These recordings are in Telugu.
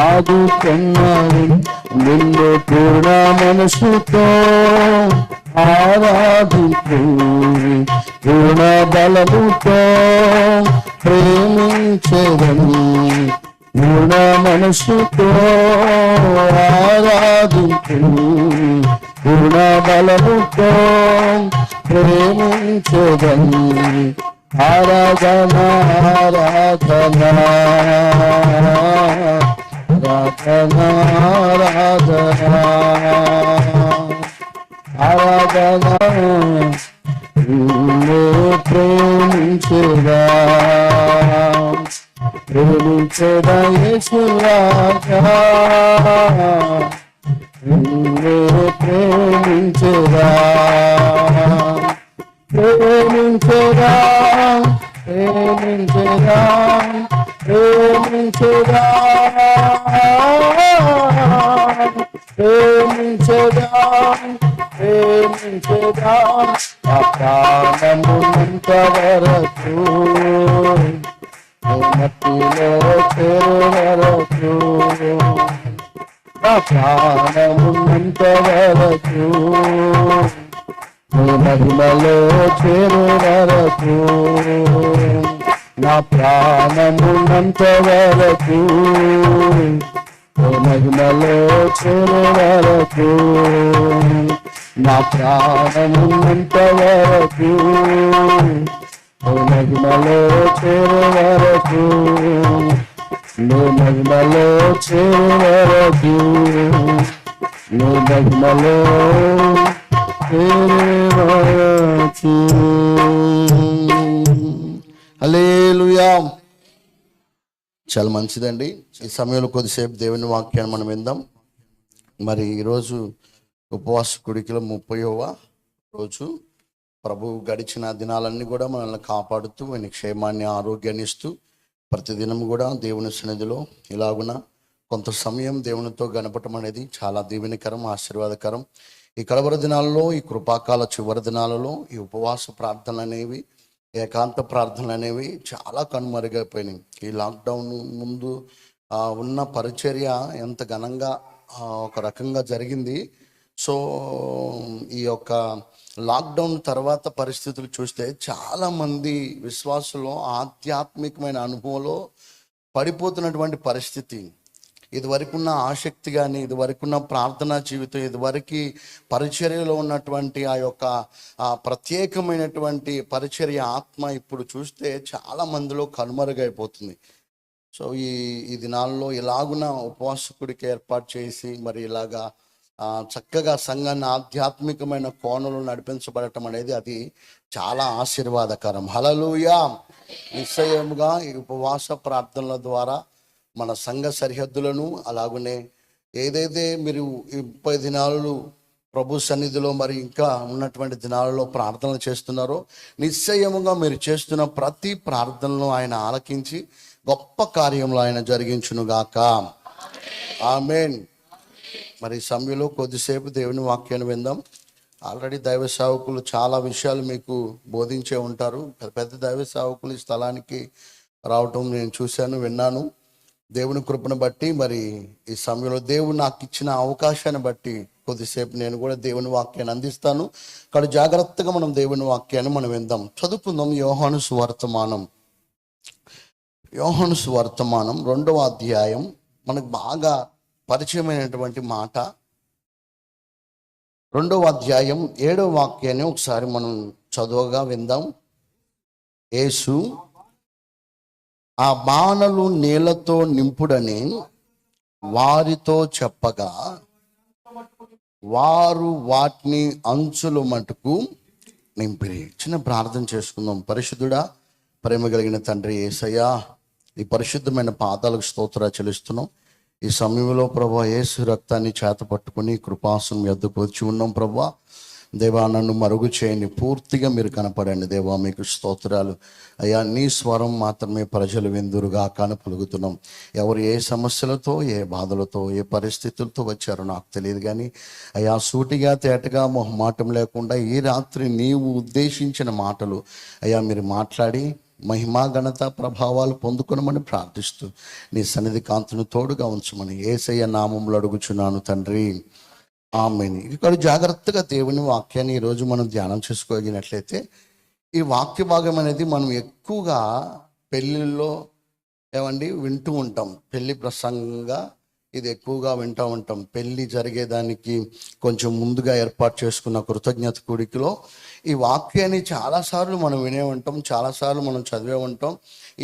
ఆదుకున్నాను. నిన్ను పూర్ణ మనసుతో ఆరాధించు, పూర్ణ బలముతో ప్రేమించెదను. పూర్ణ మనసుతో ఆరాధించు, పూర్ణ బలముతో ప్రేమించెదను. ఆరాధన ఆరాధన ఆరాధన ఆరాధన నిన్ను ప్రేమించెదా ప్రేమించెదా యేసురాజా, నిన్ను ప్రేమించెదా ప్రేమించెదా ప్రేమించెదా ప్రేమించెదా ప్రేమించెదా ప్రేమించెదా నా ప్రాణమున్నంత వరకు, మట్టిలో చేరు వరకు, నా ప్రాణమున్నంత వరకు, మహిమలో చేరు వరకు, నా ప్రాణమున్నంత వరకు, మహిమలో చేరు వరకు, నా ప్రాణమున్నంత వరకు, మహిమలో చేరు వరకు, మహిమలో చేరు వరకు, మహిమలో హల్లెలూయా. చాలా మంచిదండి. ఈ సమయంలో కొద్దిసేపు దేవుని వాక్యాన్ని మనం విందాం. మరి ఈరోజు ఉపవాస కుడికలో 30వ రోజు. ప్రభు గడిచిన దినాలన్నీ కూడా మనల్ని కాపాడుతూ ఆయన క్షేమాన్ని ఆరోగ్యాన్ని ఇస్తూ ప్రతిదినం కూడా దేవుని సన్నిధిలో ఇలాగున కొంత సమయం దేవునితో గడపటం అనేది చాలా దీవెనకరం, ఆశీర్వాదకరం. ఈ కడవరి దినాలలో, ఈ కృపాకాల చివరి దినాలలో ఈ ఉపవాస ప్రార్థనలు అనేవి, ఏకాంత ప్రార్థనలు అనేవి చాలా కనుమరుగైపోయినాయి. ఈ లాక్డౌన్ ముందు ఉన్న పరిచర్య ఎంత ఘనంగా ఒక రకంగా జరిగింది. సో ఈ యొక్క లాక్డౌన్ తర్వాత పరిస్థితులు చూస్తే చాలామంది విశ్వాసులు ఆధ్యాత్మికమైన అనుభవంలో పడిపోతున్నటువంటి పరిస్థితి. ఇదివరకున్న ఆసక్తి కానీ, ఇదివరకున్న ప్రార్థనా జీవితం, ఇదివరకు పరిచర్యలో ఉన్నటువంటి ఆ యొక్క ప్రత్యేకమైనటువంటి పరిచర్య ఆత్మ ఇప్పుడు చూస్తే చాలా మందిలో కనుమరుగైపోతుంది. సో ఈ దినాల్లో ఇలాగున ఉపవాసకుడికి ఏర్పాటు చేసి మరి ఇలాగా చక్కగా సంఘాన్ని ఆధ్యాత్మికమైన కోణంలో నడిపించబడటం అనేది అది చాలా ఆశీర్వాదకరం. హల్లెలూయా. నిశ్చయముగా ఈ ఉపవాస ప్రార్థనల ద్వారా మన సంఘ సరిహద్దులను, అలాగనే ఏదైతే మీరు 30 దినాలు ప్రభు సన్నిధిలో మరి ఇంకా ఉన్నటువంటి దినాలలో ప్రార్థనలు చేస్తున్నారో, నిశ్చయముగా మీరు చేస్తున్న ప్రతి ప్రార్థనను ఆయన ఆలకించి గొప్ప కార్యంలో ఆయన జరిగించునుగాక. ఆమేన్. మరి సమయంలో కొద్దిసేపు దేవుని వాక్యాన్ని విందాం. ఆల్రెడీ దైవ సేవకులు చాలా విషయాలు మీకు బోధించే ఉంటారు. పెద్ద దైవ సేవకులు ఈ స్థలానికి రావటం నేను చూశాను, విన్నాను. దేవుని కృపను బట్టి మరి ఈ సమయంలో దేవుడు నాకు ఇచ్చిన అవకాశాన్ని బట్టి కొద్దిసేపు నేను కూడా దేవుని వాక్యాన్ని అందిస్తాను. ఇక్కడ జాగ్రత్తగా మనం దేవుని వాక్యాన్ని మనం విందాం. చదువుకుందాం. యోహాను సువర్తమానం 2వ అధ్యాయం. మనకు బాగా పరిచయమైనటువంటి మాట. 2వ అధ్యాయం 7వ వాక్యాన్ని ఒకసారి మనం చదువుగా విందాం. యేసు ఆ బాణలు నీళ్లతో నింపుడని వారితో చెప్పగా వారు వాటిని అంచుల మటుకు నింపిరి. చిన్న ప్రార్థన చేసుకుందాం. పరిశుద్ధుడా, ప్రేమ కలిగిన తండ్రి యేసయ్యా, ఈ పరిశుద్ధమైన పాదాలకు స్తోత్రాలు చెల్లిస్తున్నాం. ఈ సమయంలో ప్రభువా యేసు రక్తాన్ని చేత పట్టుకుని కృపాసనం ఎద్దుకు వచ్చి ఉన్నాం. ప్రభువా దేవా, నన్ను మరుగు చేయండి, పూర్తిగా మీరు కనపడండి. దేవా మీకు స్తోత్రాలు అయ్యా. నీ స్వరం మాత్రమే ప్రజలు విందురుగా కనపలుగుతున్నాం. ఎవరు ఏ సమస్యలతో, ఏ బాధలతో, ఏ పరిస్థితులతో వచ్చారో నాకు తెలియదు, కానీ అయ్యా సూటిగా తేటగా మొహమాటం లేకుండా ఈ రాత్రి నీవు ఉద్దేశించిన మాటలు అయ్యా మీరు మాట్లాడి మహిమా ఘనత ప్రభావాలు పొందుకొనమని ప్రార్థిస్తూ నీ సన్నిధి కాంతును తోడుగా ఉంచమని యేసయ్య నామములో అడుగుచున్నాను తండ్రి, ఆమేన్. ఇక్కడ జాగ్రత్తగా దేవుని వాక్యాన్ని ఈరోజు మనం ధ్యానం చేసుకోగలిగినట్లయితే, ఈ వాక్య భాగం అనేది మనం ఎక్కువగా పెళ్ళిళ్ళలో వింటూ ఉంటాం. పెళ్లి ప్రసంగంగా ఇది ఎక్కువగా వింటూ ఉంటాం. పెళ్లి జరిగేదానికి కొంచెం ముందుగా ఏర్పాటు చేసుకున్న కృతజ్ఞత కూడికలో ఈ వాక్యాన్ని చాలాసార్లు మనం వినే ఉంటాం, చాలాసార్లు మనం చదివే ఉంటాం.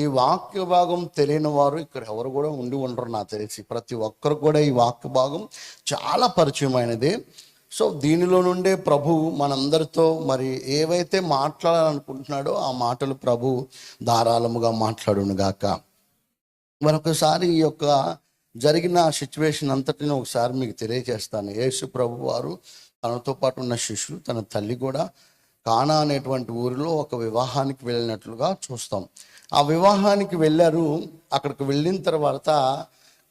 ఈ వాక్య భాగం తెలియని వారు ఇక్కడ ఎవరు కూడా ఉండి ఉండరు నాకు తెలిసి. ప్రతి ఒక్కరు కూడా ఈ వాక్య భాగం చాలా పరిచయమైనది. సో దీనిలో నుండే ప్రభు మనందరితో మరి ఏవైతే మాట్లాడాలనుకుంటున్నాడో ఆ మాటలు ప్రభు ధారాళముగా మాట్లాడును గాక. మరొకసారి ఈ యొక్క జరిగిన సిచ్యువేషన్ అంతటిని ఒకసారి మీకు తెలియజేస్తాను. యేసు ప్రభు వారు తనతో పాటు ఉన్న శిష్యులు, తన తల్లి కూడా కానా అనేటువంటి ఊరిలో ఒక వివాహానికి వెళ్ళినట్లుగా చూస్తాం. ఆ వివాహానికి వెళ్ళారు. అక్కడికి వెళ్ళిన తర్వాత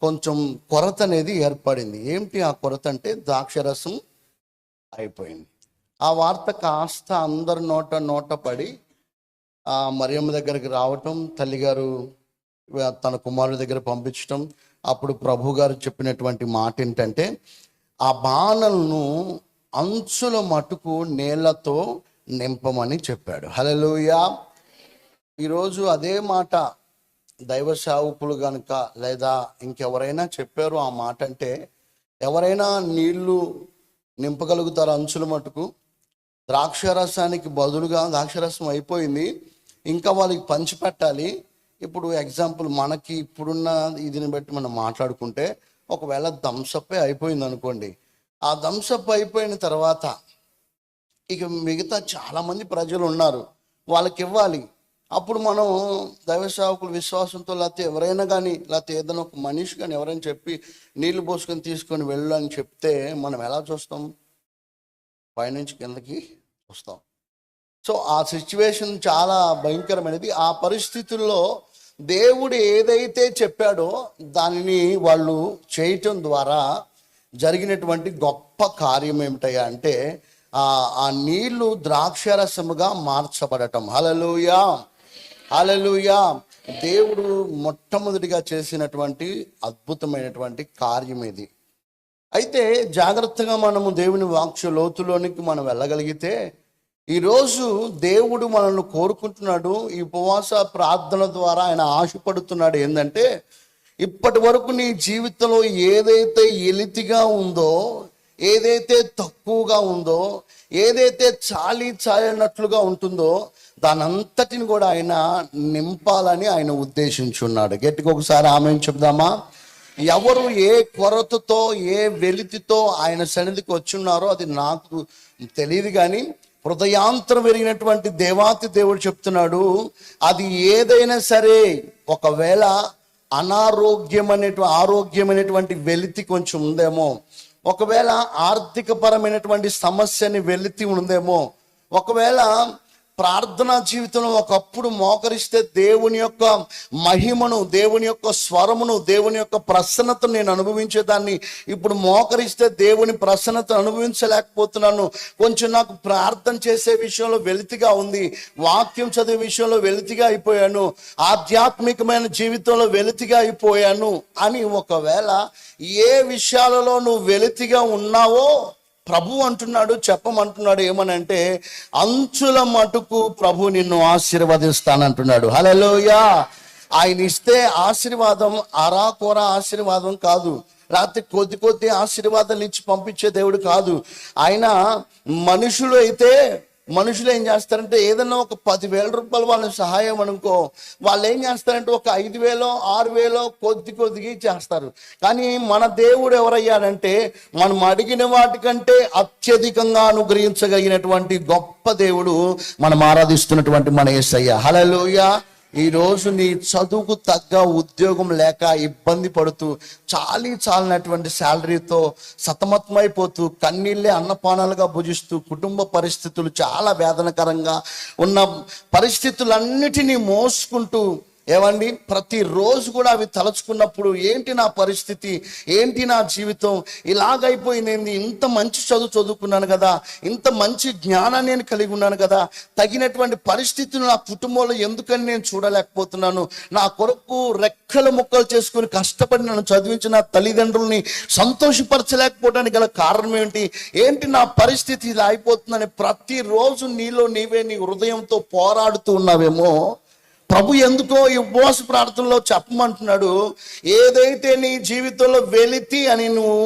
కొంచెం కొరత అనేది ఏర్పడింది. ఏమిటి ఆ కొరత అంటే ద్రాక్షరసం అయిపోయింది. ఆ వార్త కాస్త అందరి నోట పడి మరియమ్మ దగ్గరికి రావటం, తల్లిగారు తన కుమారుడి దగ్గర పంపించటం. అప్పుడు ప్రభు గారు చెప్పినటువంటి మాట ఏంటంటే, ఆ బాణలను అంచుల మటుకు నీళ్లతో నింపమని చెప్పాడు. హల్లెలూయా. ఈరోజు అదే మాట దైవ సేవకులు కనుక లేదా ఇంకెవరైనా చెప్పారు ఆ మాట అంటే, ఎవరైనా నీళ్లు నింపగలుగుతారు అంచుల మటుకు? ద్రాక్షరసానికి బదులుగా ద్రాక్షరసం అయిపోయింది, ఇంకా వాళ్ళకి పంచిపెట్టాలి. ఇప్పుడు ఎగ్జాంపుల్ మనకి ఇప్పుడున్న ఇదిని బట్టి మనం మాట్లాడుకుంటే, ఒకవేళ థమ్సప్పే అయిపోయింది అనుకోండి. ఆ థమ్సప్ అయిపోయిన తర్వాత ఇక మిగతా చాలామంది ప్రజలు ఉన్నారు, వాళ్ళకి ఇవ్వాలి. అప్పుడు మనం దైవ సేవకులు విశ్వాసంతో లేకపోతే ఎవరైనా కానీ లేకపోతే ఏదైనా ఒక మనిషి కానీ ఎవరైనా చెప్పి నీళ్లు పోసుకొని తీసుకొని వెళ్ళు అని చెప్తే మనం ఎలా చూస్తాం? పైనుంచి కిందకి చూస్తాం. సో ఆ సిచ్యువేషన్ చాలా భయంకరమైనది. ఆ పరిస్థితుల్లో దేవుడు ఏదైతే చెప్పాడో దానిని వాళ్ళు చేయటం ద్వారా జరిగినటువంటి గొప్ప కార్యం ఏమిటయ్యా అంటే, ఆ నీళ్లు ద్రాక్షరసముగా మార్చబడటం. హల్లెలూయా, హల్లెలూయా. దేవుడు మొట్టమొదటిగా చేసినటువంటి అద్భుతమైనటువంటి కార్యం ఇది. అయితే జాగ్రత్తగా మనము దేవుని వాక్య లోతులోనికి మనం వెళ్ళగలిగితే, ఈరోజు దేవుడు మనల్ని కోరుకుంటున్నాడు. ఈ ఉపవాస ప్రార్థన ద్వారా ఆయన ఆశపడుతున్నాడు ఏంటంటే, ఇప్పటి వరకు నీ జీవితంలో ఏదైతే ఎలితిగా ఉందో, ఏదైతే తక్కువగా ఉందో, ఏదైతే చాలినట్లుగా ఉంటుందో దాని అంతటిని కూడా ఆయన నింపాలని ఆయన ఉద్దేశించున్నాడు. గట్టిగా ఒకసారి ఆమేన్ చెప్దామా? ఎవరు ఏ కొరతతో ఏ వెలితితో ఆయన సన్నిధికి వచ్చున్నారో అది నాకు తెలియదు, కానీ హృదయాంతరం పెరిగినటువంటి దేవాతి దేవుడు చెప్తున్నాడు, అది ఏదైనా సరే, ఒకవేళ ఆరోగ్యమైనటువంటి వెలితి కొంచెం ఉందేమో, ఒకవేళ ఆర్థిక పరమైనటువంటి సమస్యని వెలితి ఉందేమో, ఒకవేళ ప్రార్థనా జీవితంలో ఒకప్పుడు మోకరిస్తే దేవుని యొక్క మహిమను, దేవుని యొక్క స్వరమును, దేవుని యొక్క ప్రసన్నతను నేను అనుభవించేదాన్ని, ఇప్పుడు మోకరిస్తే దేవుని ప్రసన్నతను అనుభవించలేకపోతున్నాను, కొంచెం నాకు ప్రార్థన చేసే విషయంలో వెలితిగా ఉంది, వాక్యం చదివే విషయంలో వెలితిగా అయిపోయాను, ఆధ్యాత్మికమైన జీవితంలో వెలితిగా అయిపోయాను అని ఒకవేళ ఏ విషయాలలో నువ్వు వెలితిగా ఉన్నావో ప్రభు అంటున్నాడు, చెప్పమంటున్నాడు. ఏమనంటే, అంచుల మటుకు ప్రభు నిన్ను ఆశీర్వదిస్తానంటున్నాడు. హల్లెలూయా. ఆయన ఇస్తే ఆశీర్వాదం అరాకొర ఆశీర్వాదం కాదు, లేకపోతే కొద్ది ఆశీర్వాదాలు ఇచ్చి పంపించే దేవుడు కాదు ఆయన. మనుషులు ఏం చేస్తారంటే, ఏదైనా ఒక 10,000 రూపాయలు వాళ్ళని సహాయం అనుకో, వాళ్ళు ఏం చేస్తారంటే ఒక 5,000 6,000 కొద్దిగా చేస్తారు. కానీ మన దేవుడు ఎవరయ్యాడంటే, మనం అడిగిన వాటికంటే అత్యధికంగా అనుగ్రహించగలిగినటువంటి గొప్ప దేవుడు మనం ఆరాధిస్తున్నటువంటి మన యేసయ్య. హల్లెలూయా. ఈరోజు నీ చదువుకు తగ్గ ఉద్యోగం లేక ఇబ్బంది పడుతూ, చాలినటువంటి శాలరీతో సతమతమైపోతూ, కన్నీళ్ళే అన్నపానాలుగా భుజిస్తూ, కుటుంబ పరిస్థితులు చాలా వేదనకరంగా ఉన్న పరిస్థితులన్నిటినీ మోసుకుంటూ ఏమండి ప్రతిరోజు కూడా అవి తలుచుకున్నప్పుడు ఏంటి నా పరిస్థితి, ఏంటి నా జీవితం ఇలాగైపోయింది, ఇంత మంచి చదువుకున్నాను కదా, ఇంత మంచి జ్ఞానాన్ని నేను కలిగి ఉన్నాను కదా, తగినటువంటి పరిస్థితులు నా కుటుంబంలో ఎందుకని నేను చూడలేకపోతున్నాను, నా కొరకు రెక్కలు ముక్కలు చేసుకుని కష్టపడి నన్ను చదివించిన తల్లిదండ్రుల్ని సంతోషపరచలేకపోవడానికి గల కారణం ఏంటి నా పరిస్థితి ఇలా అయిపోతుందని ప్రతిరోజు నీలో నీవే నీ హృదయంతో పోరాడుతూ ఉన్నావేమో. ప్రభు ఎందుకో ఈ ఉపవాస ప్రార్థనలో చెప్పమంటున్నాడు, ఏదైతే నీ జీవితంలో వెలితి అని నువ్వు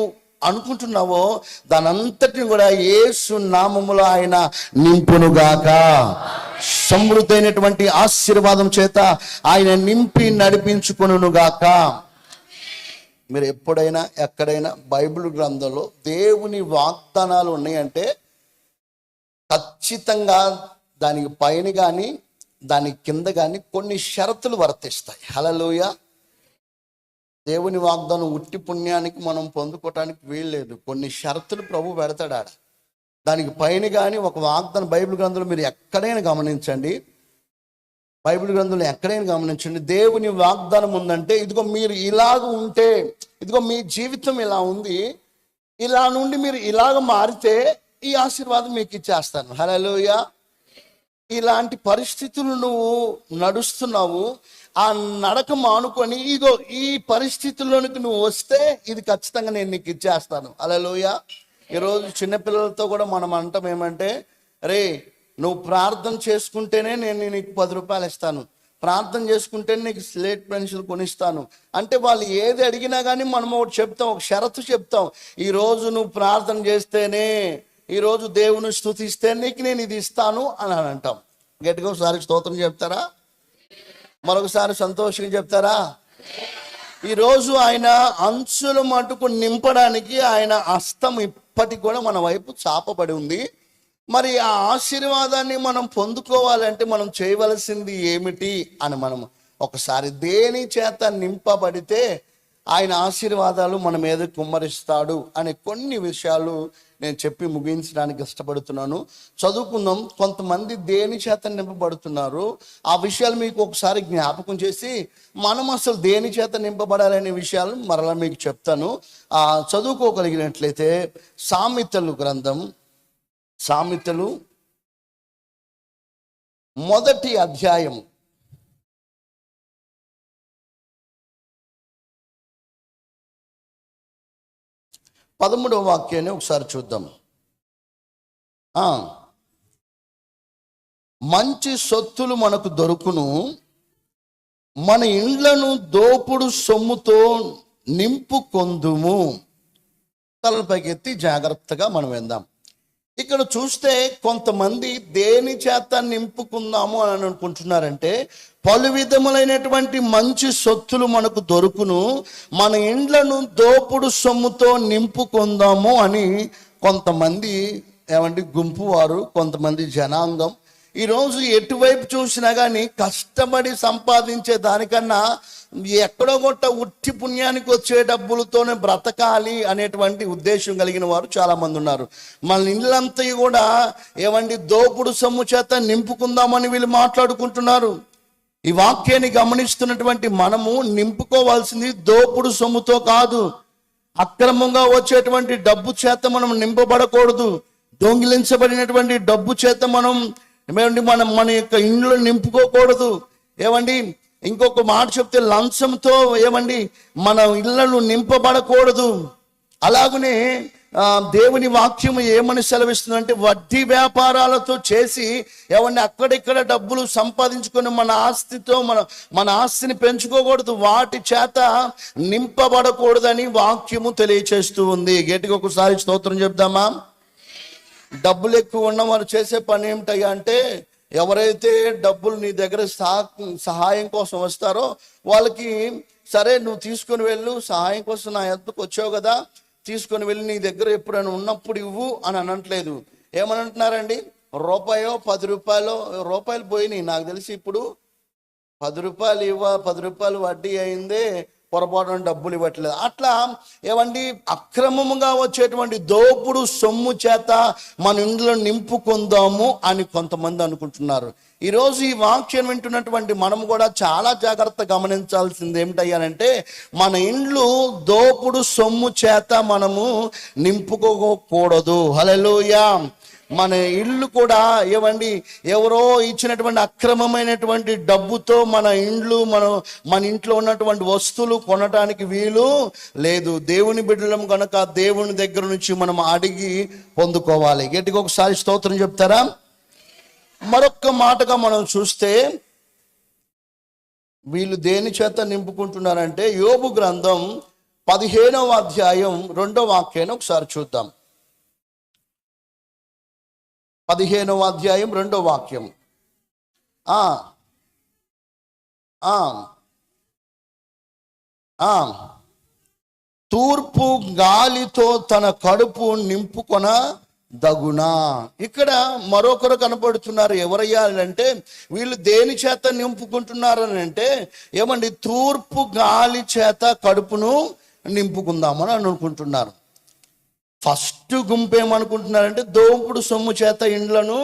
అనుకుంటున్నావో దాని అంతటిని కూడా యేసు నామములో ఆయన నింపునుగాక. సమృద్ధైనటువంటి ఆశీర్వాదం చేత ఆయన నింపి నడిపించుకొనుగాక. మీరు ఎప్పుడైనా ఎక్కడైనా బైబిల్ గ్రంథంలో దేవుని వాగ్దానాలు ఉన్నాయంటే ఖచ్చితంగా దానికి పైన కానీ దాని కింద కానీ కొన్ని షరతులు వర్తిస్తాయి. హల్లెలూయా. దేవుని వాగ్దానం ఉట్టి పుణ్యానికి మనం పొందుకోవటానికి వీల్లేదు. కొన్ని షరతులు ప్రభు పెడతాడు ఆడ. దానికి పైన కానీ ఒక వాగ్దానం బైబిల్ గ్రంథంలో మీరు ఎక్కడైనా గమనించండి, దేవుని వాగ్దానం ఉందంటే ఇదిగో మీరు ఇలాగ ఉంటే, ఇదిగో మీ జీవితం ఇలా ఉంది, ఇలా నుండి మీరు ఇలాగ మారితే ఈ ఆశీర్వాదం మీకు ఇచ్చేస్తాను. హల్లెలూయా. ఇలాంటి పరిస్థితులు నువ్వు నడుస్తున్నావు, ఆ నడక మానుకొని ఇగో ఈ పరిస్థితుల్లోనికి నువ్వు వస్తే ఇది ఖచ్చితంగా నేను నీకు ఇచ్చేస్తాను. హల్లెలూయా. ఈరోజు చిన్నపిల్లలతో కూడా మనం అంటాం ఏమంటే, రే నువ్వు ప్రార్థన చేసుకుంటేనే నేను నీకు 10 రూపాయలు ఇస్తాను, ప్రార్థన చేసుకుంటేనే నీకు స్లేట్ పెన్సిల్ కొనిస్తాను అంటే వాళ్ళు ఏది అడిగినా కానీ మనం ఒకటి చెప్తాం, ఒక షరతు చెప్తాం, ఈరోజు నువ్వు ప్రార్థన చేస్తేనే, ఈరోజు దేవుని స్తుతిస్తే నీకు నేను ఇది ఇస్తాను అని అంటాం. గట్టిగా ఒకసారి స్తోత్రం చెప్తారా? మరొకసారి సంతోషంగా చెప్తారా? ఈరోజు ఆయన అంచుల మటుకు నింపడానికి ఆయన హస్తం ఇప్పటికి కూడా మన వైపు చాపబడి ఉంది. మరి ఆ ఆశీర్వాదాన్ని మనం పొందుకోవాలంటే మనం చేయవలసింది ఏమిటి అని మనం ఒకసారి దేని చేత నింపబడితే ఆయన ఆశీర్వాదాలు మన మీద కుమ్మరిస్తాడు అనే కొన్ని విషయాలు నేను చెప్పి ముగించడానికి ఇష్టపడుతున్నాను. చదువుకుందాం. కొంతమంది దేని చేత నింపబడుతున్నారు ఆ విషయాలు మీకు ఒకసారి జ్ఞాపకం చేసి మనం అసలు దేని చేత నింపబడాలనే విషయాలు మరలా మీకు చెప్తాను. చదువుకోగలిగినట్లయితే సామెతలు గ్రంథం, సామెతలు 1వ అధ్యాయం 13వ వాక్యాన్ని ఒకసారి చూద్దాం. మంచి సొత్తులు మనకు దొరుకును, మన ఇండ్లను దోపుడు సొమ్ముతో నింపుకొందుము. తలపైకి ఎత్తి జాగ్రత్తగా మనం విందాం. ఇక్కడ చూస్తే కొంతమంది దేని చేత నింపుకుందాము అని అనుకుంటున్నారంటే, పలు విధములైనటువంటి మంచి సొత్తులు మనకు దొరుకును, మన ఇండ్లను దోపుడు సొమ్ముతో నింపుకుందాము అని కొంతమంది గుంపు వారు, కొంతమంది జనాంగం ఈరోజు ఎటువైపు చూసినా కానీ కష్టపడి సంపాదించే దానికన్నా ఎక్కడో గొట్ట ఉట్టి పుణ్యానికి వచ్చే డబ్బులతోనే బ్రతకాలి అనేటువంటి ఉద్దేశం కలిగిన వారు చాలా మంది ఉన్నారు. మన ఇళ్ళంతా కూడా దోపుడు సొమ్ము చేత నింపుకుందామని వీళ్ళు మాట్లాడుకుంటున్నారు. ఈ వాక్యాన్ని గమనిస్తున్నటువంటి మనము నింపుకోవాల్సింది దోపుడు సొమ్ముతో కాదు, అక్రమంగా వచ్చేటువంటి డబ్బు చేత మనం నింపబడకూడదు. దొంగిలించబడినటువంటి డబ్బు చేత మనం మన యొక్క ఇండ్లు నింపుకోకూడదు. ఇంకొక మాట చెప్తే లంచంతో మన ఇళ్లను నింపబడకూడదు. అలాగనే దేవుని వాక్యం ఏమని సెలవిస్తుందంటే, వడ్డీ వ్యాపారాలతో చేసి అక్కడిక్కడ డబ్బులు సంపాదించుకొని మన ఆస్తితో మన ఆస్తిని పెంచుకోకూడదు, వాటి చేత నింపబడకూడదని వాక్యము తెలియచేస్తూ ఉంది. గట్టిగా ఒకసారి స్తోత్రం చెప్దామా? డబ్బులు ఎక్కువ ఉన్న వారు చేసే పని ఏమిటయ్యా అంటే, ఎవరైతే డబ్బులు నీ దగ్గర సహాయం కోసం వస్తారో వాళ్ళకి, సరే నువ్వు తీసుకొని వెళ్ళు, సహాయం కోసం నా ఎద్దుకు వచ్చావు కదా, తీసుకొని వెళ్ళి నీ దగ్గర ఎప్పుడైనా ఉన్నప్పుడు ఇవ్వు అని అనట్లేదు. ఏమనంటున్నారండి? రూపాయో 10 రూపాయలు పోయినాయి. నాకు తెలిసి ఇప్పుడు 10 రూపాయలు 10 రూపాయలు వడ్డీ అయిందే పొరపాటున డబ్బులు ఇవ్వట్లేదు. అట్లా ఏమండి అక్రమముగా వచ్చేటువంటి దోపుడు సొమ్ము చేత మన ఇంట్లో నింపుకుందాము అని కొంతమంది అనుకుంటున్నారు. ఈరోజు ఈ వాక్యం వింటున్నటువంటి మనం కూడా చాలా జాగ్రత్త గమనించాల్సింది ఏమిటయ్యానంటే, మన ఇండ్లు దోపుడు సొమ్ము చేత మనము నింపుకోకూడదు. హల్లెలూయా. మన ఇల్లు కూడా ఏమండి ఎవరో ఇచ్చినటువంటి అక్రమమైనటువంటి డబ్బుతో మన ఇండ్లు మన ఇంట్లో ఉన్నటువంటి వస్తువులు కొనడానికి వీలు లేదు. దేవుని బిడ్డలం కనుక దేవుని దగ్గర నుంచి మనం అడిగి పొందుకోవాలి. గట్టిగా ఒకసారి స్తోత్రం చెప్తారా? మరొక్క మాటగా మనం చూస్తే వీళ్ళు దేని చేత నింపుకుంటున్నారంటే, యోబు గ్రంథం 15వ అధ్యాయం 2వ వాక్యాన్ని ఒకసారి చూద్దాం. 15వ అధ్యాయం 2వ వాక్యం. తూర్పు గాలితో తన కడుపు నింపుకొన దగునా. ఇక్కడ మరొకరు కనపడుతున్నారు. ఎవరయ్యా అంటే, వీళ్ళు దేని చేత నింపుకుంటున్నారని అంటే, ఏమండి తూర్పు గాలి చేత కడుపును నింపుకుందామని అనుకుంటున్నారు. ఫస్ట్ గుంపు ఏమనుకుంటున్నారంటే, దోపుడు సొమ్ము చేత ఇండ్లను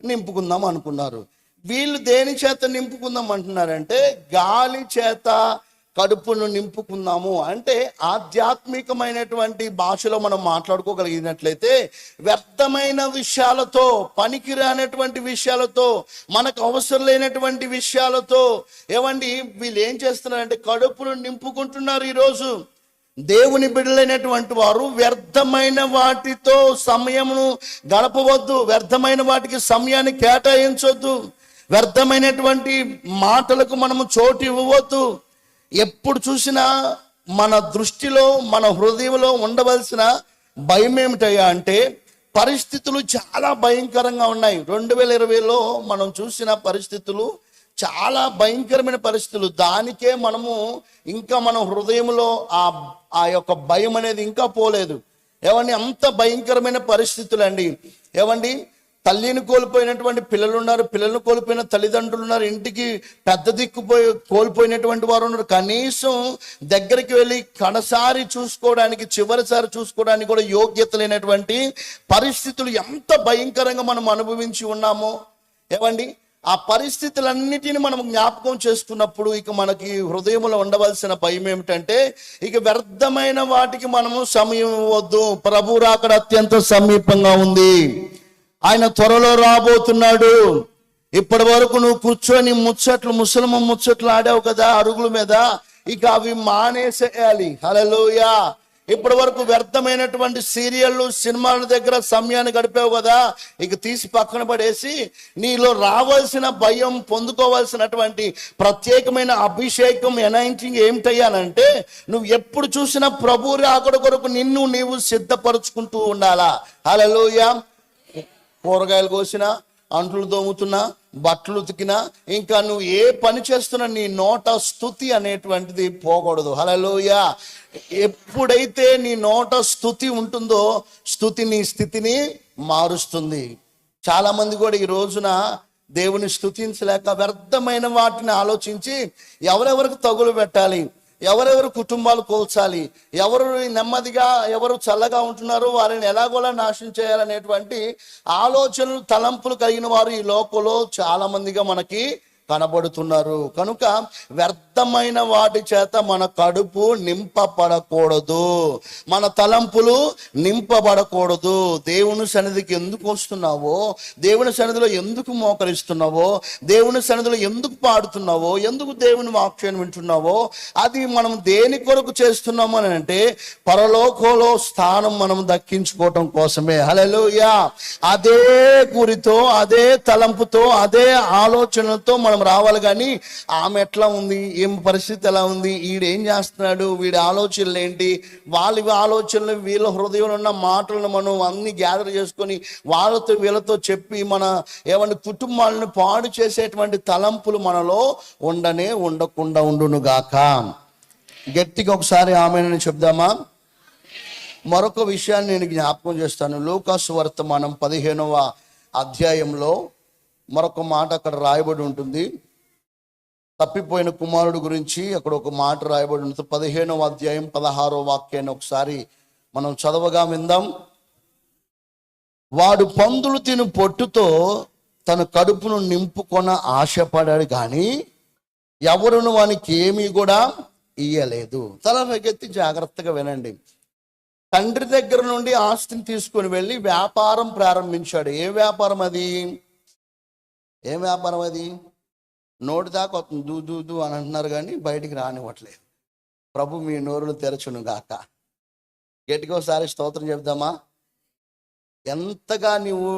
నింపుకుందాం అనుకున్నారు. వీళ్ళు దేని చేత నింపుకుందాం అంటున్నారంటే, గాలి చేత కడుపును నింపుకుందాము అంటే, ఆధ్యాత్మికమైనటువంటి భాషలో మనం మాట్లాడుకోగలిగినట్లయితే, వ్యర్థమైన విషయాలతో, పనికిరానటువంటి విషయాలతో, మనకు అవసరం లేనటువంటి విషయాలతో ఏమండి వీళ్ళు ఏం చేస్తున్నారంటే కడుపును నింపుకుంటున్నారు. ఈరోజు దేవుని బిడ్డలైనటువంటి వారు వ్యర్థమైన వాటితో సమయమును గడపవద్దు, వ్యర్థమైన వాటికి సమయాన్ని కేటాయించవద్దు, వ్యర్థమైనటువంటి మాటలకు మనము చోటు ఇవ్వవద్దు. ఎప్పుడు చూసినా మన దృష్టిలో మన హృదయంలో ఉండవలసిన భయం ఏమిటయ్యా అంటే, పరిస్థితులు చాలా భయంకరంగా ఉన్నాయి. 2020లో మనం చూసిన పరిస్థితులు చాలా భయంకరమైన పరిస్థితులు. దానికే మనము ఇంకా మన హృదయంలో ఆ యొక్క భయం అనేది ఇంకా పోలేదు. ఏమండి అంత భయంకరమైన పరిస్థితులు అండి. ఏమండి తల్లిని కోల్పోయినటువంటి పిల్లలు ఉన్నారు, పిల్లలను కోల్పోయిన తల్లిదండ్రులు ఉన్నారు, ఇంటికి పెద్ద కోల్పోయినటువంటి వారు ఉన్నారు. కనీసం దగ్గరికి వెళ్ళి కడసారి చూసుకోవడానికి, చివరిసారి చూసుకోవడానికి కూడా యోగ్యత లేనటువంటి పరిస్థితులు ఎంత భయంకరంగా మనం అనుభవించి ఉన్నామో. ఏమండి ఆ పరిస్థితులన్నిటిని మనం జ్ఞాపకం చేసుకున్నప్పుడు ఇక మనకి హృదయంలో ఉండవలసిన భయం ఏమిటంటే, ఇక వ్యర్థమైన వాటికి మనము సమయం ఇవ్వద్దు. ప్రభు రాకడ అత్యంత సమీపంగా ఉంది. ఆయన త్వరలో రాబోతున్నాడు. ఇప్పటి వరకు నువ్వు కూర్చొని ముసలమ్మ ముచ్చట్లు ఆడావు కదా అరుగుల మీద, ఇక అవి మానేసేయాలి. హల్లెలూయా. ఇప్పటి వరకు వ్యర్థమైనటువంటి సీరియళ్ళు సినిమాల దగ్గర సమయాన్ని గడిపావు కదా, ఇక తీసి పక్కన పడేసి నీలో రావాల్సిన భయం, పొందుకోవాల్సినటువంటి ప్రత్యేకమైన అభిషేకం, ఎనైంటింగ్ ఏమిటయ్యానంటే, నువ్వు ఎప్పుడు చూసినా ప్రభు రాకడ కొరకు నిన్ను నీవు సిద్ధపరుచుకుంటూ ఉండాలా. హల్లెలూయా. కూరగాయలు కోసినా, అంట్లు తోముతున్నా, బట్టలు ఉతికినా, ఇంకా నువ్వు ఏ పని చేస్తున్నా నీ నోట స్తుతి అనేటువంటిది పోకూడదు. హల్లెలూయా. ఎప్పుడైతే నీ నోట స్తుతి ఉంటుందో, స్తుతి నీ స్థితిని మారుస్తుంది. చాలా మంది కూడా ఈ రోజున దేవుని స్తుతించలేక వ్యర్థమైన వాటిని ఆలోచించి ఎవరెవరికి తగులు పెట్టాలి, ఎవరెవరు కుటుంబాలు కోల్చాలి, ఎవరు నెమ్మదిగా ఎవరు చల్లగా ఉంటున్నారో వారిని ఎలాగోలా నాశనం చేయాలనేటువంటి ఆలోచనలు, తలంపులు కలిగిన వారు ఈ లోకంలో చాలా మందిగా మనకి కనబడుతున్నారు. కనుక వ్యర్థమైన వాటి చేత మన కడుపు నింపబడకూడదు, మన తలంపులు నింపబడకూడదు. దేవుని సన్నిధికి ఎందుకు వస్తున్నావో, దేవుని సన్నిధిలో ఎందుకు మోకరిస్తున్నావో, దేవుని సన్నిధిలో ఎందుకు పాడుతున్నావో, ఎందుకు దేవుని వాక్యాన్ని వింటున్నావో, అది మనం దేని కొరకు చేస్తున్నాము అని అంటే, పరలోకంలో స్థానం మనం దక్కించుకోవటం కోసమే. హల్లెలూయా. అదే గురితో, అదే తలంపుతో, అదే ఆలోచనలతో మనం రావాలి. కానీ ఆమె ఎట్లా ఉంది, ఏం పరిస్థితి ఎలా ఉంది, వీడేం చేస్తున్నాడు, వీడి ఆలోచనలు ఏంటి, వాళ్ళ ఆలోచనలు, వీళ్ళ హృదయంలో ఉన్న మాటలను మనం అన్ని గ్యాదర్ చేసుకొని వాళ్ళతో వీళ్ళతో చెప్పి మన ఏమన్నా కుటుంబాలను పాడు చేసేటువంటి తలంపులు మనలో ఉండకుండా ఉండును గాక. గట్టిగా ఒకసారి ఆమేనని చెప్దామా? మరొక విషయాన్ని నేను జ్ఞాపకం చేస్తాను. లూకాసు వర్తమానం 15వ అధ్యాయంలో మరొక మాట అక్కడ రాయబడి ఉంటుంది. తప్పిపోయిన కుమారుడు గురించి అక్కడ ఒక మాట రాయబడి ఉంటుంది. 15వ అధ్యాయం 16వ వాక్యాన్ని ఒకసారి మనం చదవగా విందాం. వాడు పందులు తిను పొట్టుతో తన కడుపును నింపుకొన ఆశపడాడు కానీ ఎవరును వానికి ఏమీ కూడా ఇయ్యలేదు. తల పైకెత్తి జాగ్రత్తగా వినండి. తండ్రి దగ్గర నుండి ఆస్తిని తీసుకొని వెళ్ళి వ్యాపారం ప్రారంభించాడు. ఏ వ్యాపారం అది? ఏం వ్యాపారం అది? నోటి దాకా వస్తుంది, దూ దూ దూ అని అంటున్నారు కానీ బయటికి రానివ్వట్లేదు. ప్రభు మీ నోరును తెరచును గాక. గట్టిగా ఒకసారి స్తోత్రం చెప్దామా? ఎంతగా నీవు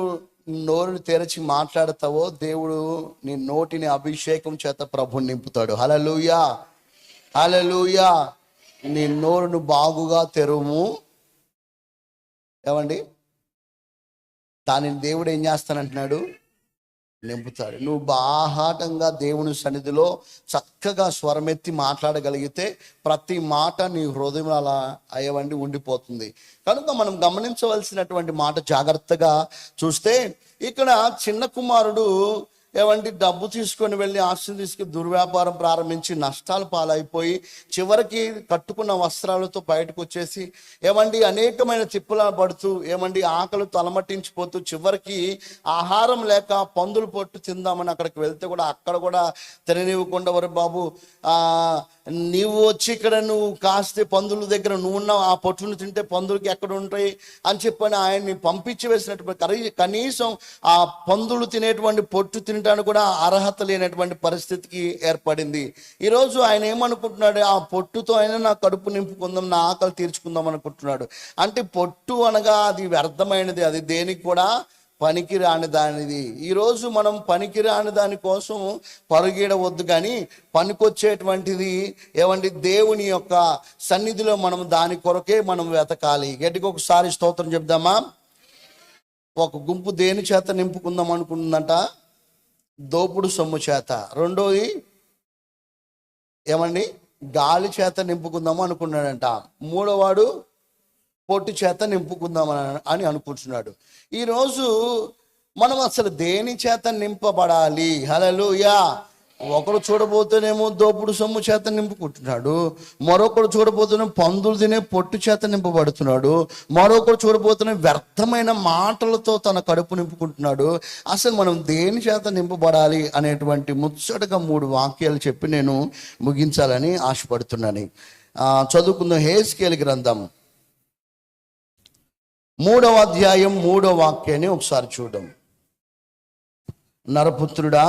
నోరుని తెరచి మాట్లాడతావో దేవుడు నీ నోటిని అభిషేకం చేత ప్రభు నింపుతాడు. హల్లెలూయా, హల్లెలూయా. నీ నోరును బాగుగా తెరుము. ఏమండి, దానిని దేవుడు ఏం చేస్తానంటున్నాడు? నింపుతాడు. నువ్వు బాహాటంగా దేవుని సన్నిధిలో చక్కగా స్వరమెత్తి మాట్లాడగలిగితే ప్రతి మాట నీ హృదయం అలా అయ్యవండి ఉండిపోతుంది. కనుక మనం గమనించవలసినటువంటి మాట జాగ్రత్తగా చూస్తే, ఇక్కడ చిన్న కుమారుడు ఏమండి డబ్బు తీసుకొని వెళ్ళి ఆస్తిని తీసుకుని దుర్వ్యాపారం ప్రారంభించి నష్టాలు పాలైపోయి చివరికి కట్టుకున్న వస్త్రాలతో బయటకు వచ్చేసి ఏమండి అనేకమైన తిప్పులా పడుతూ ఏమండి ఆకలి తలమట్టించిపోతూ చివరికి ఆహారం లేక పందులు పొట్టు తిందామని అక్కడికి వెళ్తే కూడా అక్కడ కూడా తిననివ్వకుండా, వరే బాబు నీవు వచ్చి ఇక్కడ నువ్వు కాస్తే పందుల దగ్గర నువ్వు ఉన్నావు, ఆ పొట్టును తింటే పందులకి ఎక్కడ ఉంటాయి అని చెప్పని ఆయన్ని పంపించి వేసినటువంటి కనీసం ఆ పందులు తినేటువంటి పొట్టు తినడానికి కూడా అర్హత లేనటువంటి పరిస్థితికి ఏర్పడింది. ఈరోజు ఆయన ఏమనుకుంటున్నాడు? ఆ పొట్టుతో అయినా నా కడుపు నింపుకుందాం, నా ఆకలి తీర్చుకుందాం అనుకుంటున్నాడు. అంటే పొట్టు అనగా అది వ్యర్థమైనది, అది దేనికి కూడా పనికిరాని దానిది. ఈరోజు మనం పనికిరాని దాని కోసం పరుగెడవద్దు, కానీ పనికొచ్చేటువంటిది ఏమండి దేవుని యొక్క సన్నిధిలో మనం దాని కొరకే మనం వెతకాలి. గట్టిగా ఒకసారి స్తోత్రం చెప్దామా? ఒక గుంపు దేని చేత నింపుకుందాం అనుకుంటుందంట? దోపుడు సొమ్ము చేత. రెండోది ఏమండి గాలి చేత నింపుకుందాము అనుకున్నాడంట. మూడోవాడు పొట్టు చేత నింపుకుందాం అని అనుకుంటున్నాడు. ఈరోజు మనం అసలు దేని చేత నింపబడాలి? హల్లెలూయా. ఒకడు చూడబోతేనేమో దోపుడు సొమ్ము చేత నింపుకుంటున్నాడు, మరొకడు చూడబోతేనే పందులు తినే పొట్టు చేత నింపబడుతున్నాడు, మరొకడు చూడబోతేనే వ్యర్థమైన మాటలతో తన కడుపు నింపుకుంటున్నాడు. అసలు మనం దేని చేత నింపబడాలి అనేటువంటి ముచ్చటగా 3 వాక్యాలు చెప్పి నేను ముగించాలని ఆశపడుతున్నాను. చదువుకుందాం. హెజ్కేలు గ్రంథం 3వ అధ్యాయం 3వ వాక్యాన్ని ఒకసారి చూద్దాం. నరపుత్రుడా,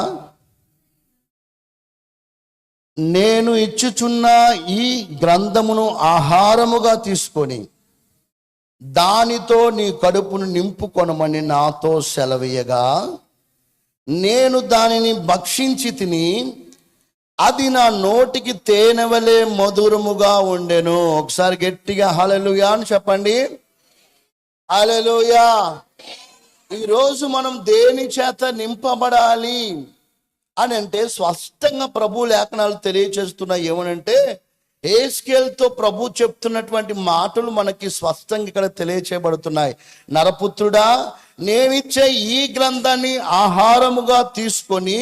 నేను ఇచ్చుచున్న ఈ గ్రంథమును ఆహారముగా తీసుకొని దానితో నీ కడుపును నింపుకొనమని నాతో సెలవీయగా నేను దానిని భక్షించి తిని అది నా నోటికి తేనె వలె మధురముగా ఉండెను. ఒకసారి గట్టిగా హల్లెలూయా అని చెప్పండి. హల్లెలూయా. ఈరోజు మనం దేని చేత నింపబడాలి అని అంటే స్పష్టంగా ప్రభు లేఖనాలు తెలియచేస్తున్నాయి. ఏమనంటే హెజ్కేలుతో ప్రభు చెప్తున్నటువంటి మాటలు మనకి స్పష్టంగా ఇక్కడ తెలియచేయబడుతున్నాయి. నరపుత్రుడా, నేనిచ్చే ఈ గ్రంథాన్ని ఆహారముగా తీసుకొని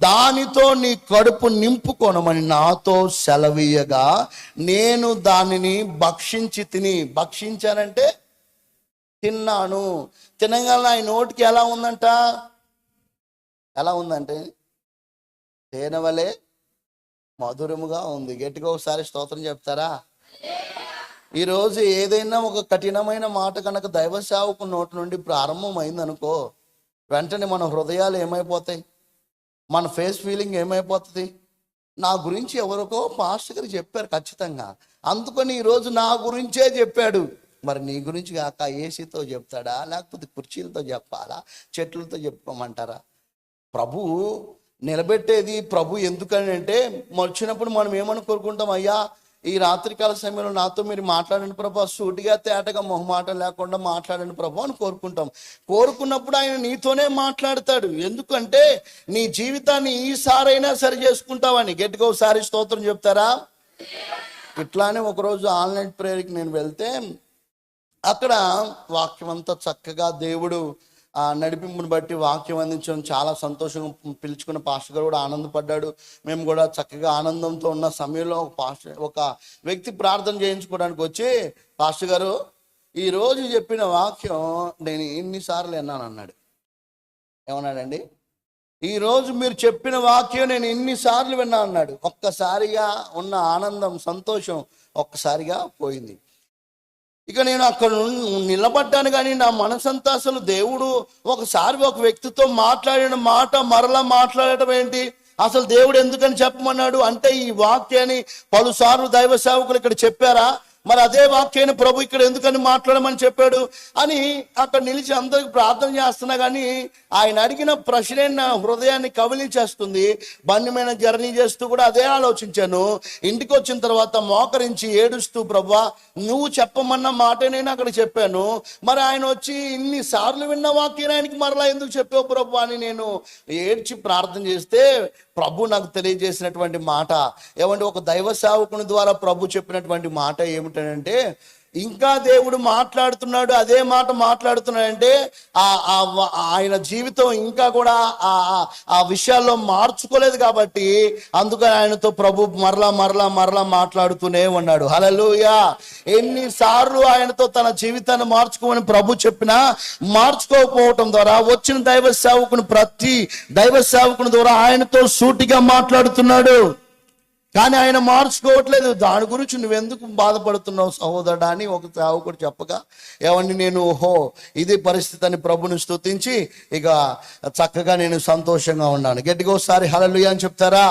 దానితో నీ కడుపు నింపుకొనమని నాతో సెలవీయగా నేను దానిని భక్షించి తిని. భక్షించానంటే తిన్నాను. తినగల ఆయన నోటికి ఎలా ఉందంట? ఎలా ఉందంటే తేనె వలె మధురముగా ఉంది. గట్టిగా ఒకసారి స్తోత్రం చెప్తారా? ఈరోజు ఏదైనా ఒక కఠినమైన మాట కనుక దైవ సేవకు నోటి నుండి ప్రారంభమైంది అనుకో, వెంటనే మన హృదయాలు ఏమైపోతాయి? మన ఫేస్ ఫీలింగ్ ఏమైపోతుంది? నా గురించి ఎవరికో పాస్టర్ గారు చెప్పారు ఖచ్చితంగా, అందుకని ఈరోజు నా గురించే చెప్పాడు. మరి నీ గురించి కాక ఏసీతో చెప్తాడా, లేకపోతే కుర్చీలతో చెప్పాలా, చెట్లతో చెప్పుకోమంటారా? ప్రభు నిలబెట్టేది ప్రభు. ఎందుకని అంటే వచ్చినప్పుడు మనం ఏమని కోరుకుంటాం? అయ్యా, ఈ రాత్రికాల సమయంలో నాతో మీరు మాట్లాడండి ప్రభు, సూటిగా తేటగా మొహమాటం లేకుండా మాట్లాడండి ప్రభు అని కోరుకుంటాం. కోరుకున్నప్పుడు ఆయన నీతోనే మాట్లాడతాడు. ఎందుకంటే నీ జీవితాన్ని ఈసారైనా సరి చేసుకుంటావని. గట్టిగా ఒకసారి స్తోత్రం చెప్తారా? ఇట్లానే ఒకరోజు ఆన్లైన్ ప్రేయర్కి నేను వెళ్తే అక్కడ వాక్యం అంతా చక్కగా దేవుడు ఆ నడిపింపుని బట్టి వాక్యం అందించడం చాలా సంతోషంగా పిలుచుకున్న పాస్టర్ గారు కూడా ఆనందపడ్డాడు. మేము కూడా చక్కగా ఆనందంతో ఉన్న సమయంలో ఒక వ్యక్తి ప్రార్థన చేయించుకోవడానికి వచ్చి, పాస్టర్ గారు ఈరోజు చెప్పిన వాక్యం నేను ఎన్నిసార్లు విన్నాను అన్నాడు. ఏమన్నాడండి? ఈరోజు మీరు చెప్పిన వాక్యం నేను ఎన్నిసార్లు విన్నా అన్నాడు. ఒక్కసారిగా ఉన్న ఆనందం, సంతోషం ఒక్కసారిగా పోయింది. ఇక నేను అక్కడ నిలబడ్డాను, కానీ నా మనసంతా అసలు దేవుడు ఒకసారి ఒక వ్యక్తితో మాట్లాడిన మాట మరలా మాట్లాడటం ఏంటి, అసలు దేవుడు ఎందుకని చెప్పమన్నాడు అంటే, ఈ వాక్యాన్ని పలుసార్లు దైవ సేవకులు ఇక్కడ చెప్పారా, మరి అదే వాక్యాన్ని ప్రభు ఇక్కడ ఎందుకని మాట్లాడమని చెప్పాడు అని అక్కడ నిలిచి అందరికి ప్రార్థన చేస్తున్నా. కానీ ఆయన అడిగిన ప్రశ్న నా హృదయాన్ని కవిలించేస్తుంది. బండి మీద జర్నీ చేస్తూ కూడా అదే ఆలోచించాను. ఇంటికి వచ్చిన తర్వాత మోకరించి ఏడుస్తూ, ప్రభువా నువ్వు చెప్పమన్న మాట నేను అక్కడ చెప్పాను, మరి ఆయన వచ్చి ఇన్నిసార్లు విన్న వాక్యాన్ని ఆయనకి మరలా ఎందుకు చెప్పావు ప్రభు అని నేను ఏడ్చి ప్రార్థన చేస్తే, ప్రభు నాకు తెలియజేసినటువంటి మాట ఏమంటే, ఒక దైవ సేవకుని ద్వారా ప్రభు చెప్పినటువంటి మాట ఏమిటంటే, ఇంకా దేవుడు మాట్లాడుతున్నాడు, అదే మాట మాట్లాడుతున్నాడంటే ఆయన జీవితం ఇంకా కూడా ఆ విషయాల్లో మార్చుకోలేదు కాబట్టి అందుకని ఆయనతో ప్రభు మరలా మరలా మరలా మాట్లాడుతూనే ఉన్నాడు. హల్లెలూయా. ఎన్నిసార్లు ఆయనతో తన జీవితాన్ని మార్చుకోమని ప్రభు చెప్పినా మార్చుకోకపోవటం ద్వారా వచ్చిన దైవ సేవకుని, ప్రతి దైవ సేవకుని ద్వారా ఆయనతో సూటిగా మాట్లాడుతున్నాడు. కానీ ఆయన మార్చుకోవట్లేదు. దాని గురించి నువ్వెందుకు బాధపడుతున్నావు సహోదరుడా అని ఒక సేవకుడు చెప్పగా, ఏమండి నేను ఇది పరిస్థితి అని ప్రభుని స్తుతించి ఇక చక్కగా నేను సంతోషంగా ఉన్నాను. గట్టిగా ఒకసారి హల్లెలూయా అని చెప్తారా?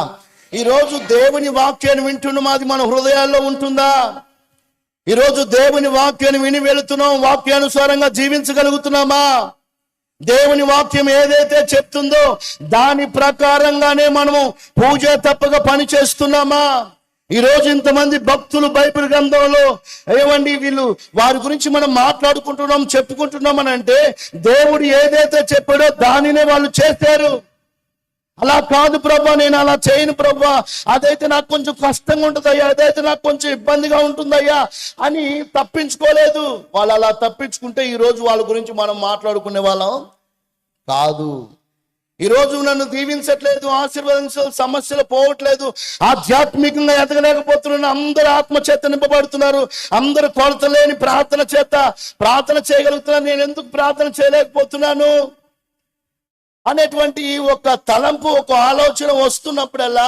ఈరోజు దేవుని వాక్యాన్ని వింటున్నాం, అది మన హృదయాల్లో ఉంటుందా? ఈరోజు దేవుని వాక్యాన్ని విని వెళుతున్నాం, వాక్యానుసారంగా జీవించగలుగుతున్నామా? దేవుని వాక్యం ఏదైతే చెప్తుందో దాని ప్రకారంగానే మనము పూజ తప్పక పని చేస్తున్నామా? ఈరోజు ఇంతమంది భక్తులు బైబిల్ గ్రంథంలో ఏమండి వీళ్ళు వారి గురించి మనం మాట్లాడుకుంటున్నాం, చెప్పుకుంటున్నాం అని అంటే, దేవుడు ఏదైతే చెప్పాడో దానినే వాళ్ళు చేశారు. అలా కాదు ప్రభా, నేను అలా చేయను ప్రభా, అదైతే నాకు కొంచెం కష్టంగా ఉంటుందయ్యా, అదైతే నాకు కొంచెం ఇబ్బందిగా ఉంటుందయ్యా అని తప్పించుకోలేదు. వాళ్ళు అలా తప్పించుకుంటే ఈరోజు వాళ్ళ గురించి మనం మాట్లాడుకునే వాళ్ళం కాదు. ఈరోజు నన్ను దీవించట్లేదు, ఆశీర్వదించ సమస్యలు పోవట్లేదు, ఆధ్యాత్మికంగా ఎదగలేకపోతున్నాను, అందరూ ఆత్మ చేత నింపబడుతున్నారు, అందరూ కొరత లేని ప్రార్థన చేత ప్రార్థన చేయగలుగుతున్నాను, నేను ఎందుకు ప్రార్థన చేయలేకపోతున్నాను అనేటువంటి ఒక తలంపు, ఒక ఆలోచన వస్తున్నప్పుడల్లా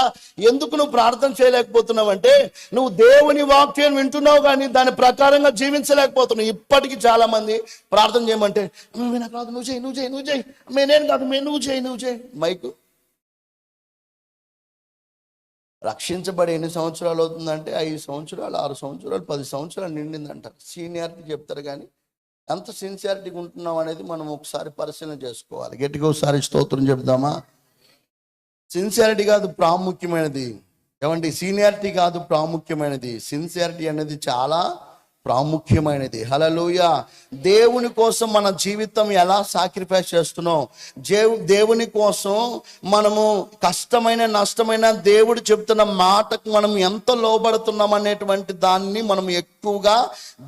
ఎందుకు నువ్వు ప్రార్థన చేయలేకపోతున్నావు అంటే, నువ్వు దేవుని వాక్యం వింటున్నావు కానీ దాని ప్రకారంగా జీవించలేకపోతున్నావు. ఇప్పటికీ చాలా మంది ప్రార్థన చేయమంటే, నాకు కాదు, నువ్వు చేయి, నువ్వు చేయి, నువ్వు చేయి, నేను కాదు, నువ్వు చేయి, నువ్వు చేయి. మైకు రక్షించబడి ఎన్ని సంవత్సరాలు అవుతుందంటే 5 సంవత్సరాలు, 6 సంవత్సరాలు, 10 సంవత్సరాలు నిండిందంటారు. సీనియారిటీ చెప్తారు కానీ ఎంత సిన్సియారిటీగా ఉంటున్నాం అనేది మనం ఒకసారి పరిశీలన చేసుకోవాలి. గట్టిగా ఒకసారి స్తోత్రం చెప్దామా? సిన్సియారిటీ కాదు ప్రాముఖ్యమైనది. ఏమండి? సీనియారిటీ కాదు ప్రాముఖ్యమైనది, సిన్సియారిటీ అనేది చాలా ప్రాముఖ్యమైనది. హల్లెలూయా. దేవుని కోసం మన జీవితం ఎలా సాక్రిఫైస్ చేస్తున్నాం, దేవుని కోసం మనము కష్టమైన నష్టమైన దేవుడు చెప్తున్న మాటకు మనం ఎంత లోబడుతున్నాం అనేటువంటి దాన్ని మనం ఎక్కువగా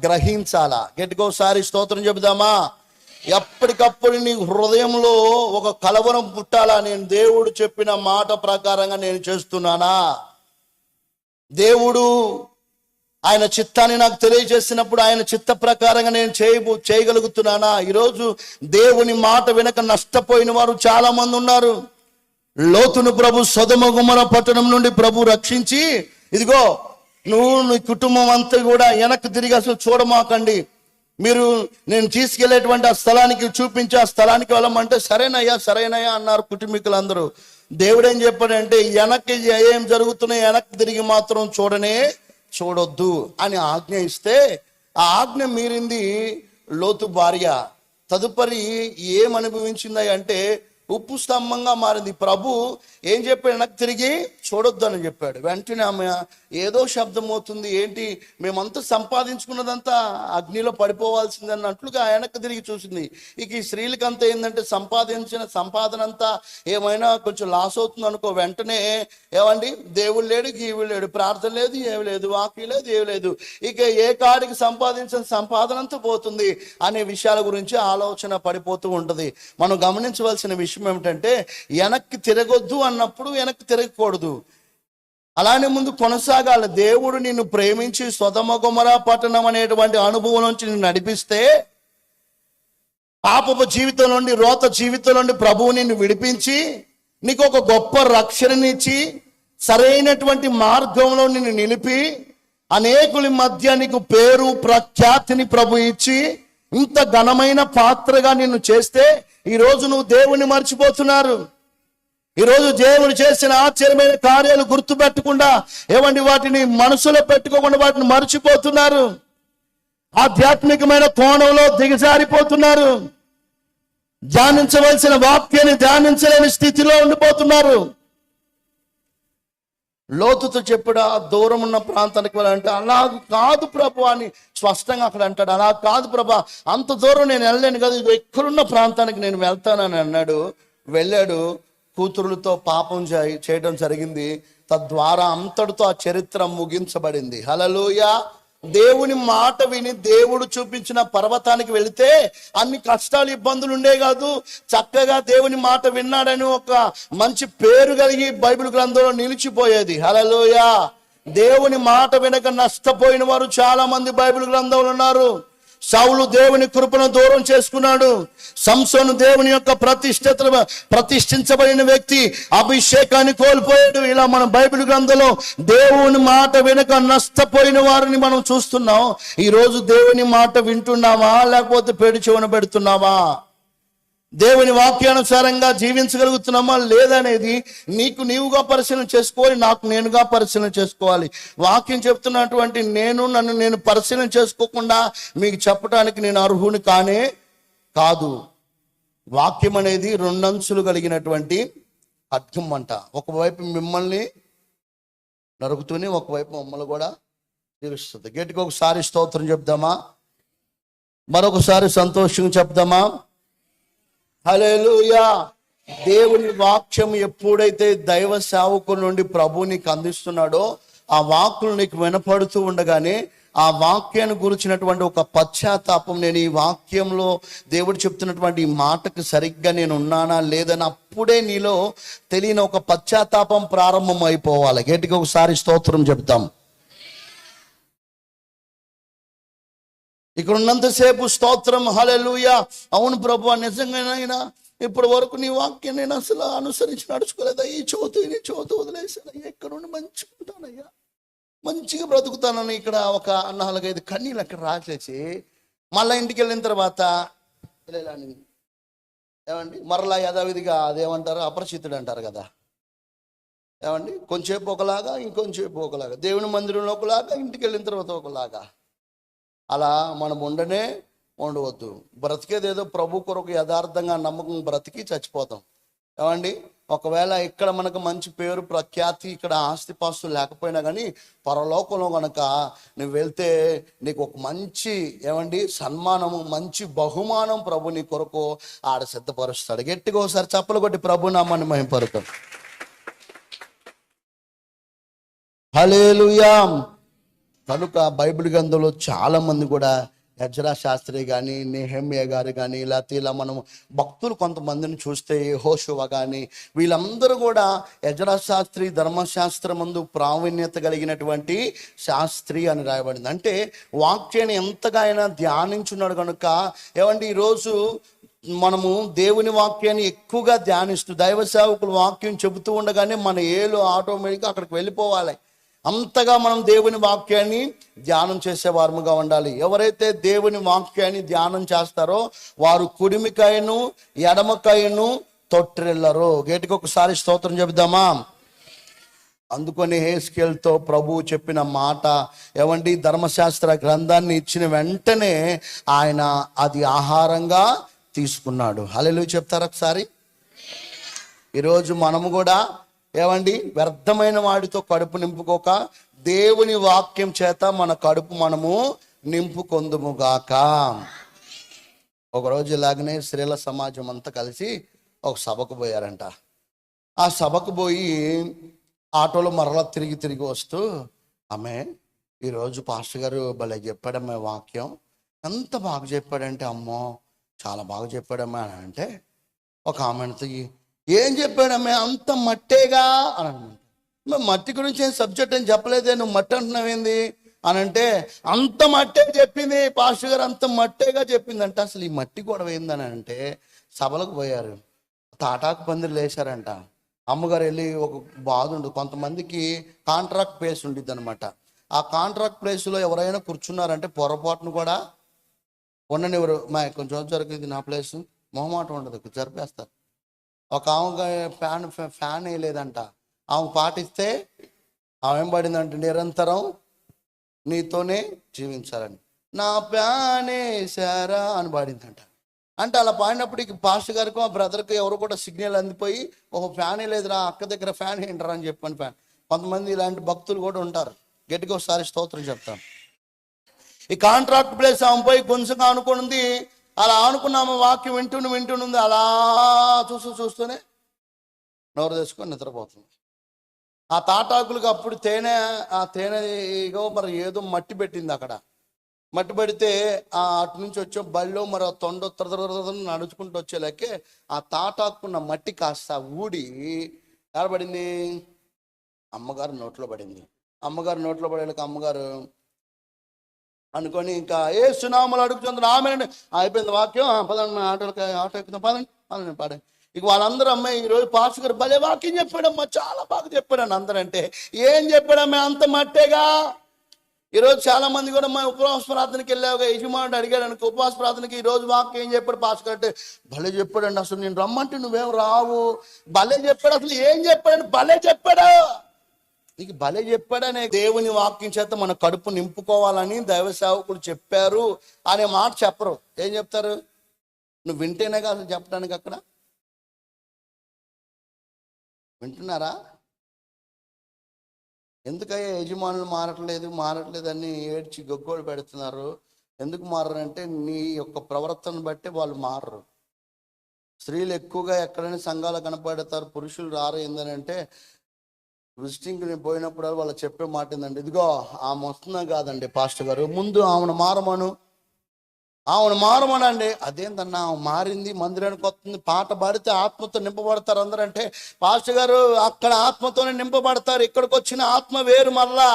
గ్రహించాలా. గట్టిగా ఒకసారి స్తోత్రం చెబుదామా? ఎప్పటికప్పుడు నీ హృదయంలో ఒక కలవరం పుట్టాలా, నేను దేవుడు చెప్పిన మాట ప్రకారంగా నేను చేస్తున్నానా, దేవుడు ఆయన చిత్తాన్ని నాకు తెలియజేసినప్పుడు ఆయన చిత్త ప్రకారంగా నేను చేయగలుగుతున్నానా? ఈరోజు దేవుని మాట వెనక నష్టపోయిన వారు చాలా మంది ఉన్నారు. లోతును ప్రభు సొదొమ గొమొర్రా పట్టణం నుండి ప్రభు రక్షించి, ఇదిగో నువ్వు నీ కుటుంబం అంతా కూడా వెనక్కి తిరిగి అసలు చూడమాకండి, మీరు నేను తీసుకెళ్లేటువంటి ఆ స్థలానికి చూపించి ఆ స్థలానికి వెళ్ళమంటే సరేనయ్యా సరేనయ్యా అన్నారు కుటుంబీకులందరూ. దేవుడు ఏం చెప్పాడంటే, వెనక్కి ఏం జరుగుతున్నాయి వెనక్కి తిరిగి మాత్రం చూడొద్దు అని ఆజ్ఞ ఇస్తే, ఆ ఆజ్ఞ మీరింది లోతు భార్య. తదుపరి ఏమనుభవించింది అంటే, ఉప్పు స్తంభంగా మారింది. ప్రభు ఏం చెప్పాడు? నాకు తిరిగి చూడొద్దు అని చెప్పాడు. వెంటనే ఆమె ఏదో శబ్దం అవుతుంది, ఏంటి మేమంతా సంపాదించుకున్నదంతా అగ్నిలో పడిపోవాల్సింది అన్నట్లుగా వెనక్కి తిరిగి చూసింది. ఇక ఈ స్త్రీలకంతా ఏంటంటే సంపాదించిన సంపాదన అంతా ఏమైనా కొంచెం లాస్ అవుతుంది అనుకో, వెంటనే ఏమండి దేవుడు లేడు, గీవుడు లేడు, ప్రార్థన లేదు, ఏమి లేదు, వాక్యం లేదు, ఏమి లేదు, ఇక ఏ కాడికి సంపాదించిన సంపాదన అంతా పోతుంది అనే విషయాల గురించి ఆలోచన పడిపోతూ ఉంటుంది. మనం గమనించవలసిన విషయం ఏమిటంటే వెనక్కి తిరగొద్దు అన్నప్పుడు వెనక్కి తిరగకూడదు, అలానే ముందు కొనసాగాలి. దేవుడు నిన్ను ప్రేమించి సొదొమ గొమొర్రా పట్టణం అనేటువంటి అనుభవం నుంచి నిన్ను నడిపిస్తే, పాపపు జీవితం నుండి, రోత జీవితం నుండి ప్రభువు నిన్ను విడిపించి నీకు ఒక గొప్ప రక్షణనిచ్చి సరైనటువంటి మార్గంలో నిన్ను నిలిపి అనేకుల మధ్య నీకు పేరు ప్రఖ్యాతిని ప్రభు ఇచ్చి ఇంత ఘనమైన పాత్రగా నిన్ను చేస్తే ఈరోజు నువ్వు దేవుని మర్చిపోతున్నారు. ఈరోజు దేవుడు చేసిన ఆశ్చర్యమైన కార్యాలు గుర్తుపెట్టకుండా ఏమండి వాటిని మనసులో పెట్టుకోకుండా వాటిని మర్చిపోతున్నారు. ఆధ్యాత్మికమైన కోణంలో దిగజారిపోతున్నారు. ధ్యానించవలసిన వాక్యాన్ని ధ్యానించలేని స్థితిలో ఉండిపోతున్నారు. లోతుతో చెప్పాడు, ఆ దూరం ఉన్న ప్రాంతానికి వెళ్ళాలంటే, అలా కాదు ప్రభు అని స్పష్టంగా అక్కడ అంటాడు. అలా కాదు ప్రభా, అంత దూరం నేను వెళ్ళలేను కదా, ఇది ఎక్కడున్న ప్రాంతానికి నేను వెళ్తానని అన్నాడు. వెళ్ళాడు. కూతురులతో పాపం చేయడం జరిగింది. తద్వారా అంతటితో ఆ చరిత్ర ముగించబడింది. హల్లెలూయా. దేవుని మాట విని దేవుడు చూపించిన పర్వతానికి వెళితే అన్ని కష్టాలు ఇబ్బందులు ఉండే కాదు, చక్కగా దేవుని మాట విన్నాడని ఒక మంచి పేరు కలిగి బైబిల్ గ్రంథంలో నిలిచిపోయేది. హల్లెలూయా. దేవుని మాట వినక నష్టపోయిన వారు చాలా మంది బైబిల్ గ్రంథంలో ఉన్నారు. సౌలు దేవుని కృపను దూరం చేసుకున్నాడు. సంసోను దేవుని యొక్క ప్రతిష్ఠించబడిన వ్యక్తి అభిషేకాన్ని కోల్పోయాడు. ఇలా మన బైబిల్ గ్రంథంలో దేవుని మాట వినక నష్టపోయిన వారిని మనం చూస్తున్నాం. ఈరోజు దేవుని మాట వింటున్నావా, లేకపోతే పెడి చెవున పెడుతున్నావా? దేవుని వాక్యానుసారంగా జీవించగలుగుతున్నామా లేదనేది నీకు నీవుగా పరిశీలన చేసుకోవాలి, నాకు నేనుగా పరిశీలన చేసుకోవాలి. వాక్యం చెప్తున్నటువంటి నన్ను నేను పరిశీలన చేసుకోకుండా మీకు చెప్పడానికి నేను అర్హుని కానే కాదు. వాక్యం అనేది రెండంచులు కలిగినటువంటి ఖడ్గం అంట. ఒకవైపు మిమ్మల్ని నరుకుతూనే ఒకవైపు మమ్మల్ని కూడా జీవిస్తుంది. గట్టిగా ఒకసారి స్తోత్రం చెప్దామా? మరొకసారి సంతోషంగా చెప్దామా? హల్లెలూయా. దేవుని వాక్యం ఎప్పుడైతే దైవ సేవకుల నుండి ప్రభువు నీకు అందిస్తున్నాడో ఆ వాక్కులు నీకు వినపడుతూ ఉండగానే ఆ వాక్యాన్ని గురించినటువంటి ఒక పశ్చాత్తాపం, నేను ఈ వాక్యంలో దేవుడు చెప్తున్నటువంటి ఈ మాటకు సరిగ్గా నేను ఉన్నానా లేదని అప్పుడే నీలో తెలియని ఒక పశ్చాత్తాపం ప్రారంభం అయిపోవాలి. గట్టిగా ఒకసారి స్తోత్రం చెప్తాం. ఇక్కడ ఉన్నంతసేపు స్తోత్రం, హల్లెలూయా. అవును ప్రభు, నిజంగానైనా ఇప్పటి వరకు నీ వాక్యం నేను అసలు అనుసరించి నడుచుకోలేదా, ఈ చోటు వదిలేసాను, ఎక్కడ నుండి మంచిగా ఉంటానయ్యా, మంచిగా బ్రతుకుతానని ఇక్కడ ఒక 4-5 కన్నీళ్ళు అక్కడ రాసేసి మళ్ళీ ఇంటికి వెళ్ళిన తర్వాత ఏమండి మరలా యథావిధిగా అదేమంటారు, అపరిచితుడు అంటారు కదా, ఏమండి కొంచెంసేపు ఒకలాగా ఇంకొంచెంసేపు ఒకలాగా, దేవుని మందిరంలో ఒకలాగా, ఇంటికి వెళ్ళిన తర్వాత ఒకలాగా. అలా మనం ఉండవద్దు. బ్రతికేది ఏదో ప్రభు కొరకు యథార్థంగా నమ్మకం బ్రతికి చచ్చిపోతాం. ఏమండి ఒకవేళ ఇక్కడ మనకు మంచి పేరు ప్రఖ్యాతి, ఇక్కడ ఆస్తిపాస్తులు లేకపోయినా కానీ పరలోకంలో కనుక నువ్వు వెళ్తే నీకు ఒక మంచి సన్మానము, మంచి బహుమానం ప్రభు నీ కొరకు ఆడ సిద్ధపరుస్తాడు. గట్టిగా ఒకసారి చప్పలు కొట్టి ప్రభు నామాన్ని మహిమపరుతాం. హల్లెలూయా. కనుక బైబిల్ గ్రంథంలో చాలా మంది కూడా ఎజ్రా శాస్త్రి కానీ, నెహెమ్యా గారు కానీ, లేకపోతే ఇలా మనం భక్తులు కొంతమందిని చూస్తే యెహోషువ కానీ, వీళ్ళందరూ కూడా ఎజ్రా శాస్త్రి ధర్మశాస్త్రమందు ప్రావీణ్యత కలిగినటువంటి శాస్త్రి అని రాయబడింది. అంటే వాక్యాన్ని ఎంతగా ఆయన ధ్యానించున్నాడు కనుక ఈరోజు మనము దేవుని వాక్యాన్ని ఎక్కువగా ధ్యానిస్తూ దైవ సేవకులు వాక్యం చెబుతూ ఉండగానే మన ఏలు ఆటోమేటిక్గా అక్కడికి వెళ్ళిపోవాలి. అంతగా మనం దేవుని వాక్యాన్ని ధ్యానం చేసేవారముగా ఉండాలి. ఎవరైతే దేవుని వాక్యాన్ని ధ్యానం చేస్తారో వారు కుడిమికైను ఎడమకైను తొట్టిల్లరు. గేటికి ఒకసారి స్తోత్రం చెబుదామా? అందుకని హెస్కేలుతో ప్రభువు చెప్పిన మాట ధర్మశాస్త్ర గ్రంథాన్ని ఇచ్చిన వెంటనే ఆయన అది ఆహారంగా తీసుకున్నాడు. హల్లెలూయా చెప్తారు ఒకసారి. ఈరోజు మనము కూడా ఏమండి వ్యర్థమైన వాటితో కడుపు నింపుకోక దేవుని వాక్యం చేత మన కడుపు మనము నింపుకొందుముగాక. ఒకరోజు ఇలాగనే స్త్రీల సమాజం అంతా కలిసి ఒక సభకు పోయారంట. ఆ సభకు పోయి ఆటోలో మరలా తిరిగి వస్తూ, ఆమె ఈరోజు పాస్టర్ గారు భలే చెప్పాడమ్మ వాక్యం, ఎంత బాగా చెప్పాడంటే, అమ్మో చాలా బాగా చెప్పాడమ్మా అని అంటే, ఒక ఆమెతో ఏం చెప్పాడమ్మే అంత మట్టేగా అని అన్నమాట. మట్టి గురించి ఏం సబ్జెక్ట్ అని చెప్పలేదే, నువ్వు మట్టి అంటున్నావేంది అని అంటే, అంత మట్టే చెప్పింది పాస్టర్ గారు, అంత మట్టేగా చెప్పిందంట. అసలు ఈ మట్టి గొడవ ఏందని అంటే, సభలకు పోయారు, తాటాకు పందిర్లు వేశారంట. అమ్మగారు వెళ్ళి ఒక బాధ ఉండదు, కొంతమందికి కాంట్రాక్ట్ ప్లేస్ ఉండిద్ది అనమాట. ఆ కాంట్రాక్ట్ ప్లేస్లో ఎవరైనా కూర్చున్నారంటే పొరపాటును కూడా ఉండనివ్వరు. మా కొంచెం జరిగింది నా ప్లేస్, మొహమాటం ఉండదు, జరిపేస్తారు. ఒక ఆమె ఫ్యాన్ వేయలేదంట, ఆమె పాటిస్తే ఆమె ఏం పడిందంటే, నిరంతరం నీతోనే జీవించాలని, నా ఫ్యాన్ వేసారా అని పాడిందంట. అంటే అలా పాడినప్పటికి పాస్టర్ గారికి ఆ బ్రదర్కి ఎవరు కూడా సిగ్నల్ అందిపోయి, ఓహో ఫ్యాన్ లేదురా, అక్క దగ్గర ఫ్యాన్ ఏంటరా అని చెప్పని ఫ్యాన్. కొంతమంది ఇలాంటి భక్తులు కూడా ఉంటారు. గట్టిగా ఒకసారి స్తోత్రం చెప్తాను. ఈ కాంట్రాక్ట్ ప్లేస్ ఆమె పోయి కొంచెంగా అనుకున్నది, అలా అనుకున్నాము వాక్యం వింటుంది, అలా చూస్తూనే నోరు తెచ్చుకొని నిద్రపోతుంది. ఆ తాటాకులకు అప్పుడు ఆ తేనెగో మరి ఏదో మట్టి పెట్టింది అక్కడ. మట్టి పెడితే అటు నుంచి వచ్చే బళ్ళు మరి తొండ నడుచుకుంటూ వచ్చేలాకే ఆ తాటాకున్న మట్టి కాస్త ఊడి ఎడబడింది, అమ్మగారు నోట్లో పడింది. అమ్మగారు నోట్లో పడేలాక అమ్మగారు అనుకొని ఇంకా ఏ సునామలు అడుగుతుంది, ఆమె అయిపోయింది వాక్యం, పదండి ఆటో ఎక్కుతాం, పదండి పాడే. ఇక వాళ్ళందరూ అమ్మాయి ఈరోజు పాస్టర్ గారు భలే వాక్యం చెప్పాడమ్మా, చాలా బాగా చెప్పాడని అందరంటే, ఏం చెప్పాడమ్మా అంత మట్టేగా. ఈరోజు చాలా మంది కూడా మా ఉపవాస ప్రార్థనకి వెళ్ళావుగా, యజమానుడు అడిగాడు అనుకో, ఉపవాస ప్రార్థనకి ఈరోజు వాక్యం ఏం చెప్పాడు పాస్టర్ అంటే, భలే చెప్పాడండి, అసలు నేను రమ్మంటే నువ్వేం రావు, భలే చెప్పాడు, అసలు ఏం చెప్పాడని భలే చెప్పాడా. నీకు భలే చెప్పాడనే దేవుని వాక్యం చేత మన కడుపు నింపుకోవాలని దైవ సేవకులు చెప్పారు అనే మాట చెప్పరు. ఏం చెప్తారు, నువ్వు వింటేనే కాదు చెప్పడానికి. అక్కడ వింటున్నారా? ఎందుకయ్యా యజమానులు మారట్లేదు అని ఏడ్చి గొగ్గోలు పెడుతున్నారు? ఎందుకు మారరంటే నీ యొక్క ప్రవర్తన బట్టి వాళ్ళు మారరు. స్త్రీలు ఎక్కువగా ఎక్కడైనా సంఘాలు కనపడతారు, పురుషులు రారు. ఏంటంటే విజిటింగ్కి నేను పోయినప్పుడు వాళ్ళు చెప్పే మాట ఏంటంటే, ఇదిగో ఆమె వస్తున్నా కాదండి పాస్టర్ గారు, ముందు ఆమెను మారమనండి. అదేంటన్నా ఆమె మారింది, మందిరానికి వస్తుంది, పాట పాడితే ఆత్మతో నింపబడతారు అందరంటే, పాస్టర్ గారు అక్కడ ఆత్మతోనే నింపబడతారు, ఇక్కడికి వచ్చిన ఆత్మ వేరు. మరలా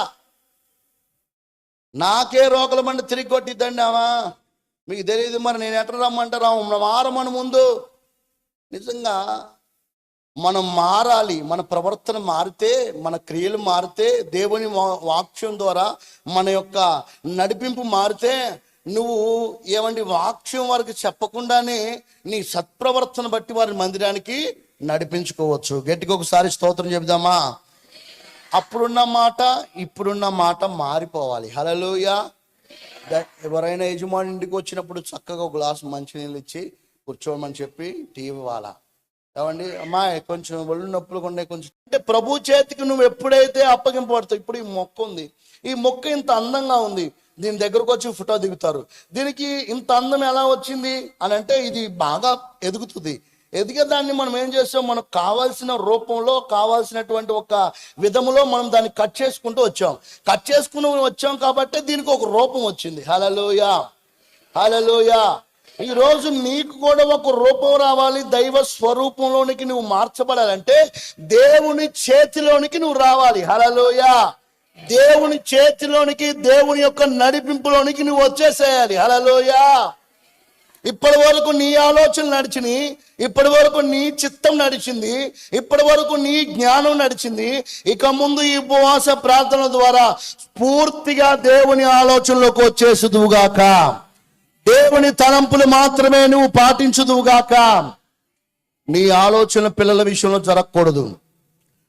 నాకే రోకల బండి తిరిగి కొట్టిద్దండి ఆమె, మీకు తెలియదు మరి నేను ఎట్లా రమ్మంటారు, ఆమె మారమని ముందు. నిజంగా మనం మారాలి, మన ప్రవర్తన మారితే, మన క్రియలు మారితే, దేవుని వాక్యం ద్వారా మన యొక్క నడిపింపు మారితే, నువ్వు ఏమండి వాక్యం వారికి చెప్పకుండానే నీ సత్ప్రవర్తన బట్టి వారి మందిరానికి నడిపించుకోవచ్చు. గట్టిగా ఒకసారి స్తోత్రం చెబుదామా. అప్పుడున్న మాట ఇప్పుడున్న మాట మారిపోవాలి. హల్లెలూయా. ఎవరైనా యజమాని ఇంటికి వచ్చినప్పుడు చక్కగా ఒక గ్లాసు మంచినీళ్ళు ఇచ్చి కూర్చోమని చెప్పి టీ ఇవ్వాలా. ఏమండి అమ్మాయి కొంచెం ఒళ్ళు నొప్పులు ఉండే కొంచెం అంటే, ప్రభు చేతికి నువ్వు ఎప్పుడైతే అప్పగింపబడతావు. ఇప్పుడు ఈ మొక్క ఉంది, ఈ మొక్క ఇంత అందంగా ఉంది, దీని దగ్గరకు వచ్చి ఫోటో దిగుతారు. దీనికి ఇంత అందం ఎలా వచ్చింది అని అంటే, ఇది బాగా ఎదుగుతుంది. ఎదిగే దాన్ని మనం ఏం చేస్తాం, మనకు కావాల్సిన రూపంలో కావాల్సినటువంటి ఒక విధములో మనం దాన్ని కట్ చేసుకుంటూ వచ్చాం కాబట్టి దీనికి ఒక రూపం వచ్చింది. హల్లెలూయా, హల్లెలూయా. ఈరోజు నీకు కూడా ఒక రూపం రావాలి, దైవ స్వరూపంలోనికి నువ్వు మార్చబడాలంటే దేవుని చేతిలోనికి నువ్వు రావాలి. హల్లెలూయా. దేవుని చేతిలోనికి, దేవుని యొక్క నడిపింపులోనికి నువ్వు వచ్చేసేయాలి. హల్లెలూయా. ఇప్పటి వరకు నీ ఆలోచనలు నడిచినాయి, ఇప్పటి వరకు నీ చిత్తం నడిచింది, ఇప్పటి వరకు నీ జ్ఞానం నడిచింది. ఇక ముందు ఈ ఉపవాస ప్రార్థన ద్వారా పూర్తిగా దేవుని ఆలోచనలోకి వచ్చేసుదువుగాక. దేవుని తలంపులు మాత్రమే నువ్వు పాటించుదువుగాక. నీ ఆలోచన పిల్లల విషయంలో జరగకూడదు,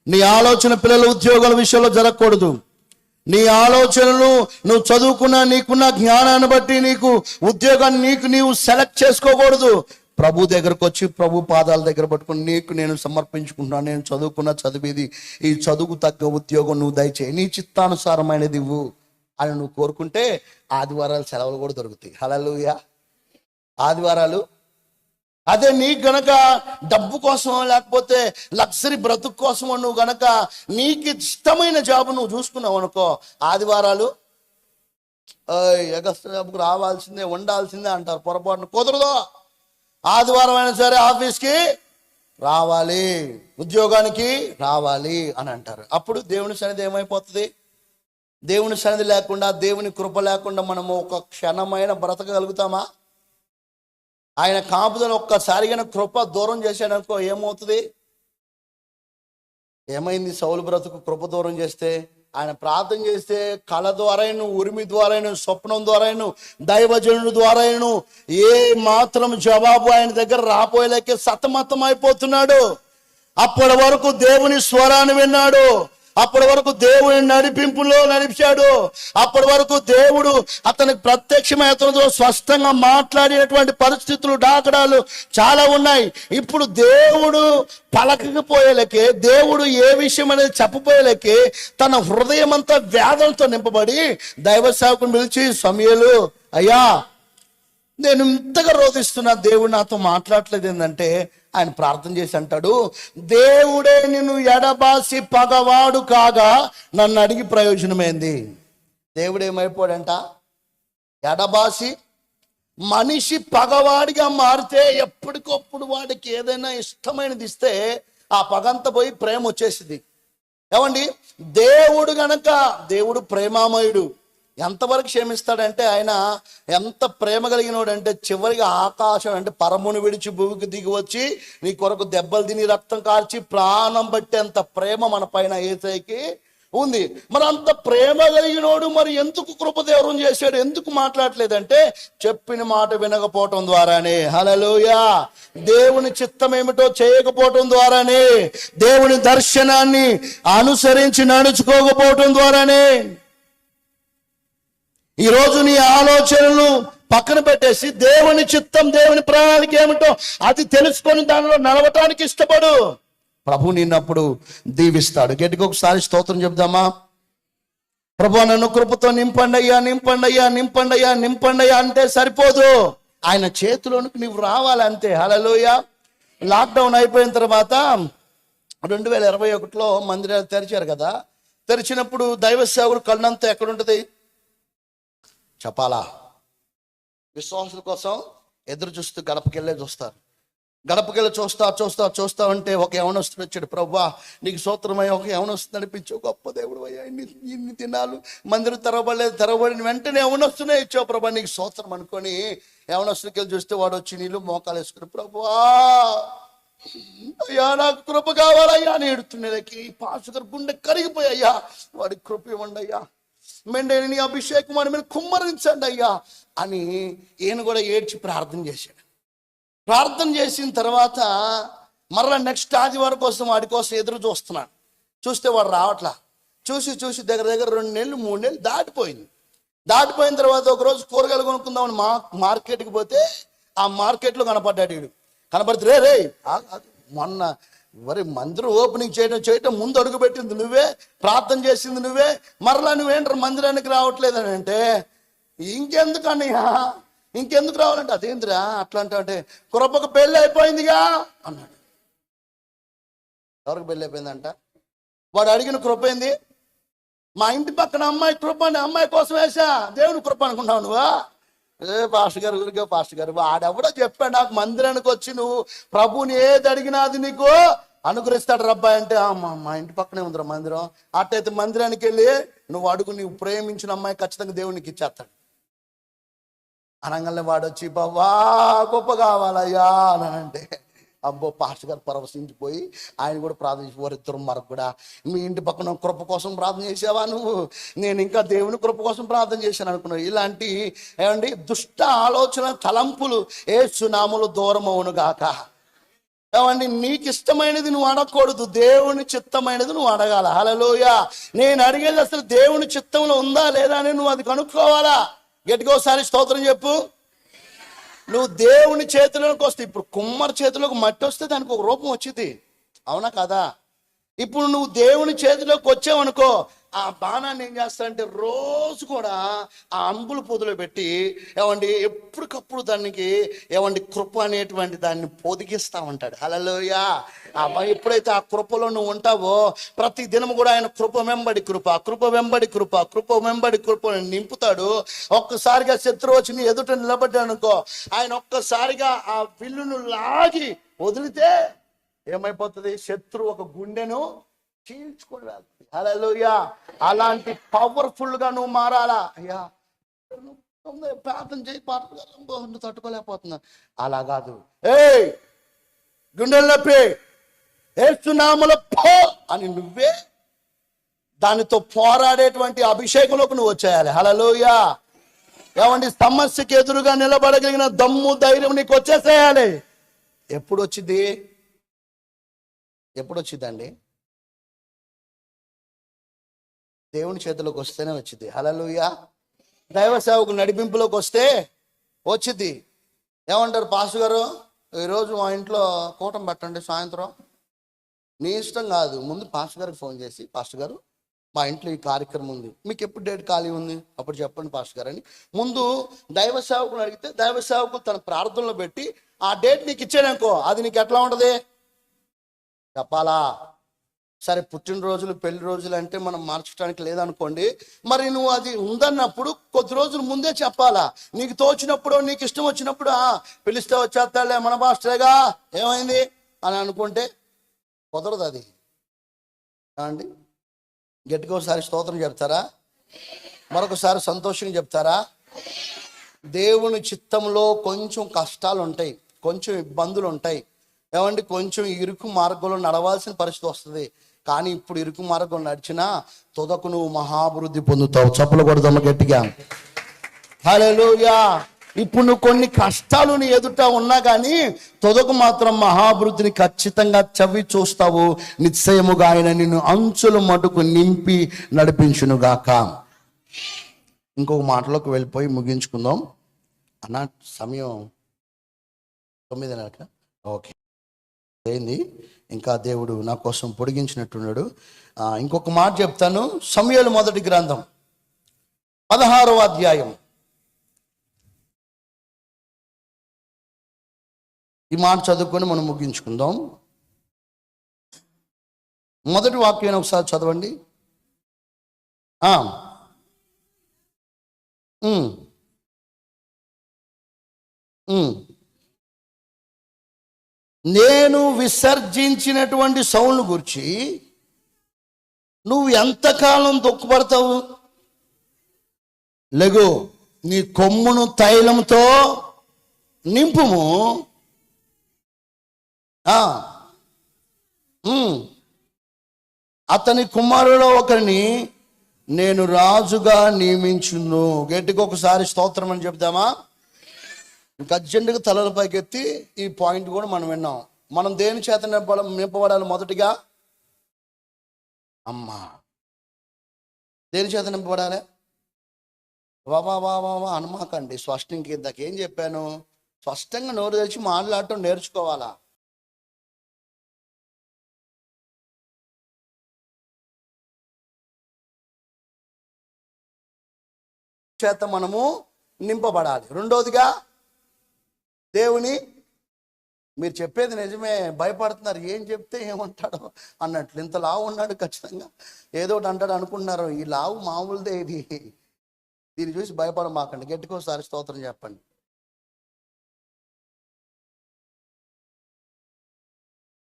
నీ ఆలోచన పిల్లల ఉద్యోగాల విషయంలో జరగకూడదు, నీ ఆలోచనలు నువ్వు చదువుకున్న నీకున్న జ్ఞానాన్ని బట్టి నీకు ఉద్యోగాన్ని నీవు సెలెక్ట్ చేసుకోకూడదు. ప్రభు దగ్గరకు వచ్చి ప్రభు పాదాల దగ్గర పట్టుకుని నీకు నేను సమర్పించుకుంటున్నాను, నేను చదువుకున్న చదివేది ఈ చదువుకు తగ్గ ఉద్యోగం నువ్వు దయచేయి, నీ చిత్తానుసారమైనది ఇవ్వు అని నువ్వు కోరుకుంటే ఆదివారాలు సెలవులు కూడా దొరుకుతాయి. హల్లెలూయా. ఆదివారాలు అదే నీకు గనక డబ్బు కోసమో లేకపోతే లగ్జరీ బ్రతుకు కోసమో నువ్వు గనక నీకు ఇష్టమైన జాబ్ నువ్వు చూసుకున్నావు అనుకో, ఆదివారాలు ఎగస్ట్రా జాబ్కు రావాల్సిందే ఉండాల్సిందే అంటారు. పొరపాటున కుదరదు. ఆదివారం అయినా సరే ఆఫీస్కి రావాలి, ఉద్యోగానికి రావాలి అని అంటారు. అప్పుడు దేవుని సన్నిధి ఏమైపోతుంది? దేవుని సన్నిధి లేకుండా, దేవుని కృప లేకుండా మనము ఒక క్షణమైన బ్రతకగలుగుతామా? ఆయన కాపుదల ఒక్కసారిగా కృప దూరం చేశాడనుకో ఏమవుతుంది? ఏమైంది సౌలు బ్రతుకు కృప దూరం చేస్తే? ఆయన ప్రార్థన చేస్తే కళ ద్వారాను, ఉరిమి ద్వారాను, స్వప్నం ద్వారాను, దైవజనుడి ద్వారాను ఏ మాత్రం జవాబు ఆయన దగ్గర రాపోయేలాకే సతమతం అయిపోతున్నాడు. అప్పటి వరకు దేవుని స్వరాన్ని విన్నాడు, అప్పటి వరకు దేవుని నడిపింపులో నడిచాడు, అప్పటి వరకు దేవుడు అతనికి ప్రత్యక్షమై అతనితో స్పష్టంగా మాట్లాడినటువంటి పరిస్థితులు దాఖలాలు చాలా ఉన్నాయి. ఇప్పుడు దేవుడు పలకకపోయేలకే, దేవుడు ఏ విషయం అనేది చెప్పపోయేలకే తన హృదయం అంతా వేదనతో నింపబడి దైవ సేవకుని పిలిచి, సమూయేలు అయ్యా నేను ఇంతగా రోధిస్తున్నా, దేవుడు నాతో మాట్లాడలేదు ఏంటంటే ఆయన ప్రార్థన చేసి అంటాడు, దేవుడే నిన్ను ఎడబాసి పగవాడు కాగా నన్ను అడిగి ప్రయోజనమైంది. దేవుడు ఏమైపోయాడంట? ఎడబాసి మనిషి పగవాడిగా మారితే ఎప్పటికప్పుడు వాడికి ఏదైనా ఇష్టమైనది ఇస్తే ఆ పగంతా పోయి ప్రేమ వచ్చేసింది. ఏమండి, దేవుడు గనక, దేవుడు ప్రేమామయుడు, ఎంతవరకు క్షమిస్తాడంటే ఆయన ఎంత ప్రేమ కలిగినోడు అంటే చివరిగా ఆకాశం అంటే పరమును విడిచి భూమికి దిగి వచ్చి నీ కొరకు దెబ్బలు తిని రక్తం కార్చి ప్రాణం పట్టేంత ప్రేమ మన పైన యేసయ్యకి ఉంది. మరి అంత ప్రేమ కలిగినోడు మరి ఎందుకు కృపదేవరం చేశాడు? ఎందుకు మాట్లాడలేదంటే చెప్పిన మాట వినకపోవటం ద్వారానే. హల్లెలూయా. దేవుని చిత్తం ఏమిటో చేయకపోవటం ద్వారానే, దేవుని దర్శనాన్ని అనుసరించి నడుచుకోకపోవటం ద్వారానే. ఈరోజు నీ ఆలోచనలు పక్కన పెట్టేసి దేవుని చిత్తం, దేవుని ప్రణాళిక ఏమిటో అది తెలుసుకొని దానిలో నడవటానికి ఇష్టపడు. ప్రభు నిన్నప్పుడు దీవిస్తాడు. గట్టిగా ఒకసారి స్తోత్రం చెప్దామా? ప్రభు నన్ను కృపతో నింపండి అయ్యా, నింపండి అయ్యా, నింపండి అయ్యా, నింపండి అయ్యా అంటే సరిపోదు, ఆయన చేతిలోనికి నువ్వు రావాలి అంతే. హల్లెలూయా. లాక్డౌన్ అయిపోయిన తర్వాత 2021లో మందిరాలు తెరిచారు కదా. తెరిచినప్పుడు దైవ సేవకుడు కళ్ళంతా ఎక్కడుంటుంది చెప్పాలా? విశ్వాసుల కోసం ఎదురు చూస్తూ గడపకెళ్ళే చూస్తారు. గడపకెళ్ళి చూస్తా ఉంటే ఒక యవనస్తుడు వచ్చాడు. ప్రభువా నీకు స్తోత్రమయ్యా, ఒక యవనస్తుడు నడిపించావు, గొప్ప దేవుడు అయ్యా, ఇన్ని దినాలు మందిరం తెరవబడిన వెంటనే యవనస్తునే ఇచ్చావు ప్రభా, నీకు స్తోత్రం అనుకొని యవనస్తుడికి వెళ్ళి చూస్తే వాడు వచ్చి నీళ్ళు మోకాలు వేసుకుని, ప్రభువా అయ్యా నాకు కృప కావాలయ్యా అని ఏడుతున్నకి పాస్టర్ గుండె కరిగిపోయా, వాడికి కృప ఇవ్వండి అయ్యా, మెండని నీ అభిషేకం వాడి మీద కుమ్మరించండి అయ్యా అని ఈయన కూడా ఏడ్చి ప్రార్థన చేశాడు. ప్రార్థన చేసిన తర్వాత మరలా నెక్స్ట్ ఆదివారం కోసం వాడి కోసం ఎదురు చూస్తున్నాడు. చూస్తే వాడు రావట్లా. చూసి దగ్గర 2 నెలలు 3 నెలలు దాటిపోయింది. దాటిపోయిన తర్వాత ఒకరోజు కూరగాయలు కొనుక్కుందామని మార్కెట్కి పోతే ఆ మార్కెట్లో కనపడ్డాడు. వీడు కనపడితే రే మొన్న మరి మందిరం ఓపెనింగ్ చేయటం ముందు అడుగు పెట్టింది నువ్వే, ప్రార్థన చేసింది నువ్వే, మరలా నువ్వేంటారు మందిరానికి రావట్లేదని అంటే, ఇంకెందుకు రావాలంటే, అదేందిరా అట్లా అంటే కృపకు పెళ్ళి అయిపోయిందిగా అన్నాడు. ఎవరికి పెళ్ళి అయిపోయిందంట? వాడు అడిగిన కృప ఏంది? మా ఇంటి పక్కన అమ్మాయి కృప అని, అమ్మాయి కోసం వేసా, దేవుని కృప అనుకున్నావు నువ్వా? పాస్టర్ గారు ఊరికే పాస్టర్ గారు వాడెవడో చెప్పాడు నాకు మందిరానికి వచ్చి నువ్వు ప్రభుని ఏది అడిగినా అది నీకు అనుగ్రహిస్తాడు రబ్బాయి అంటే, మా ఇంటి పక్కనే ఉందిరా మందిరం, అట్టయితే మందిరానికి వెళ్ళి నువ్వు అడుగు, నువ్వు ప్రేమించిన అమ్మాయి ఖచ్చితంగా దేవునికి ఇచ్చేస్తాడు అనగానే వాడు వచ్చి బాబా గొప్ప కావాలయ్యా అని అంటే, అబ్బో పాస్టర్ గారు పరవశించిపోయి ఆయన కూడా ప్రార్థన చేసి, వారిద్దరు మరొక కూడా మీ ఇంటి పక్కన కృప కోసం ప్రార్థన చేసావా నువ్వు? నేను ఇంకా దేవుని కృప కోసం ప్రార్థన చేశాను అనుకున్నావు. ఇలాంటి ఏమండి దుష్ట ఆలోచన తలంపులు యేసు నామములో దూరం అవును గాక. ఏమండి నీకు ఇష్టమైనది నువ్వు అడగకూడదు, దేవుని చిత్తమైనది నువ్వు అడగాల. హల్లెలూయా. నేను అడిగేది అసలు దేవుని చిత్తంలో ఉందా లేదా అని నువ్వు అది కనుక్కోవాలా. గట్టిగా ఒకసారి స్తోత్రం చెప్పు. నువ్వు దేవుని చేతిలోకి వస్తే, ఇప్పుడు కుమ్మరి చేతిలోకి మట్టి వస్తే దానికి ఒక రూపం వచ్చింది, అవునా కదా? ఇప్పుడు నువ్వు దేవుని చేతిలోకి వచ్చావనుకో, ఆ బాణాన్ని ఏం చేస్తాడంటే రోజు కూడా ఆ అంబుల పొదిలో పెట్టి ఏమండి ఎప్పటికప్పుడు దానికి ఏమండి కృప అనేటువంటి దాన్ని పొదిగిస్తా ఉంటాడు. హల్లెలూయా. ఎప్పుడైతే ఆ కృపలో నువ్వు ఉంటావో, ప్రతి దినం కూడా ఆయన కృప వెంబడి కృప, కృప వెంబడి కృప, కృప వెంబడి కృప నింపుతాడు. ఒక్కసారిగా శత్రువు వచ్చి నీ ఎదుట నిలబడ్డాడు అనుకో, ఆయన ఒక్కసారిగా ఆ విల్లును లాగి వదిలితే ఏమైపోతుంది? శత్రువు ఒక గుండెను చీల్చుకొని వెళ్తుంది. హల్లెలూయా. అలాంటి పవర్ఫుల్ గా నువ్వు మారాలా? అయ్యా ప్రార్థన చేయి, తట్టుకోలేకపోతున్నా, అలా కాదు. గుండెలు నొప్పి, ఏసునామములో పో అని నువ్వే దానితో పోరాడేటువంటి అభిషేకంలోకి నువ్వు వచ్చేయాలి. హల్లెలూయా. ఏమండి, సమస్యకి ఎదురుగా నిలబడగలిగిన దమ్ము ధైర్యం నీకు వచ్చేసేయాలి. ఎప్పుడు వచ్చిందండి? దేవుని చేతిలోకి వస్తేనే వచ్చింది. హల్లెలూయా. దైవ సేవకు నడిపింపులోకి వస్తే వచ్చింది. ఏమంటారు పాస్టర్ గారు, ఈరోజు మా ఇంట్లో కూటం పెట్టండి సాయంత్రం. నీ ఇష్టం కాదు, ముందు పాస్టర్ గారికి ఫోన్ చేసి, పాస్టర్ గారు మా ఇంట్లో ఈ కార్యక్రమం ఉంది, మీకు ఎప్పుడు డేట్ ఖాళీ ఉంది అప్పుడు చెప్పండి పాస్టర్ గారు అని ముందు దైవ సేవకుని అడిగితే, దైవ సేవకులు తన ప్రార్థనలో పెట్టి ఆ డేట్ నీకు ఇచ్చాడనుకో, అది నీకు ఎట్లా ఉంటుంది చెప్పాలా? సరే, పుట్టినరోజులు పెళ్లి రోజులు అంటే మనం మార్చడానికి లేదనుకోండి, మరి నువ్వు అది ఉందన్నప్పుడు కొద్ది రోజులు ముందే చెప్పాలా. నీకు తోచినప్పుడు, నీకు ఇష్టం వచ్చినప్పుడు పిలిస్తే వచ్చేస్తాడులే మన మాస్టరేగా ఏమైంది అని అనుకుంటే కుదరదు. అది అండి. గట్టిగా ఒకసారి స్తోత్రం చెప్తారా? మరొకసారి సంతోషంగా చెప్తారా? దేవుని చిత్తంలో కొంచెం కష్టాలు ఉంటాయి, కొంచెం ఇబ్బందులు ఉంటాయి, ఏమండి కొంచెం ఇరుకు మార్గంలో నడవాల్సిన పరిస్థితి వస్తుంది. కానీ ఇప్పుడు ఇరుకు మార్గం నడిచినా తుదకు నువ్వు మహాభివృద్ధి పొందుతావు. చప్పలు కొడదామా గట్టిగా? హల్లెలూయా. ఇప్పుడు నువ్వు కొన్ని కష్టాలు నీ ఎదుట ఉన్నా కానీ తుదకు మాత్రం మహాభివృద్ధిని ఖచ్చితంగా చవి చూస్తావు. నిశ్చయముగా ఆయన నిన్ను అంచుల మటుకు నింపి నడిపించునుగాక. ఇంకొక మాటలోకి వెళ్ళిపోయి ముగించుకుందాం అన్న. సమయం 9:30. ఓకే, అయింది. ఇంకా దేవుడు నా కోసం పొడిగించినట్టున్నాడు. ఇంకొక మాట చెప్తాను. సమూయేలు మొదటి గ్రంథం 16వ అధ్యాయం. ఈ మాట చదువుకొని మనం ముగించుకుందాం. మొదటి వాక్యాన్ని ఒకసారి చదవండి. నేను విసర్జించినటువంటి సౌలును గురించి నువ్వు ఎంతకాలం దుఃఖపడతావు? లెగు, నీ కొమ్మును తైలంతో నింపుము, అతని కుమారులో ఒకరిని నేను రాజుగా నియమించును. గట్టిగా ఒకసారి స్తోత్రం అని చెప్దామా? ఇంకా అర్జెంటుగా తలల పైకెత్తి ఈ పాయింట్ కూడా మనం విన్నాం. మనం దేని చేత నింపబడాలి? మొదటిగా అమ్మా, దేని చేత నింపబడాలి? వా అనమాకండి. స్పష్టంగా ఇందాక ఏం చెప్పాను? స్పష్టంగా నోరు తెరిచి మాట్లాడటం నేర్చుకోవాలా. చేత మనము నింపబడాలి. రెండోదిగా దేవుని, మీరు చెప్పేది నిజమే, భయపడుతున్నారు, ఏం చెప్తే ఏమంటాడో అన్నట్లు. ఇంత లావు ఉన్నాడు, ఖచ్చితంగా ఏదో ఒకటి అంటాడు అనుకుంటున్నారు. ఈ లావు మామూలుదే, ఇది దీన్ని చూసి భయపడమాకండి. గట్టికోసారి స్తోత్రం చెప్పండి.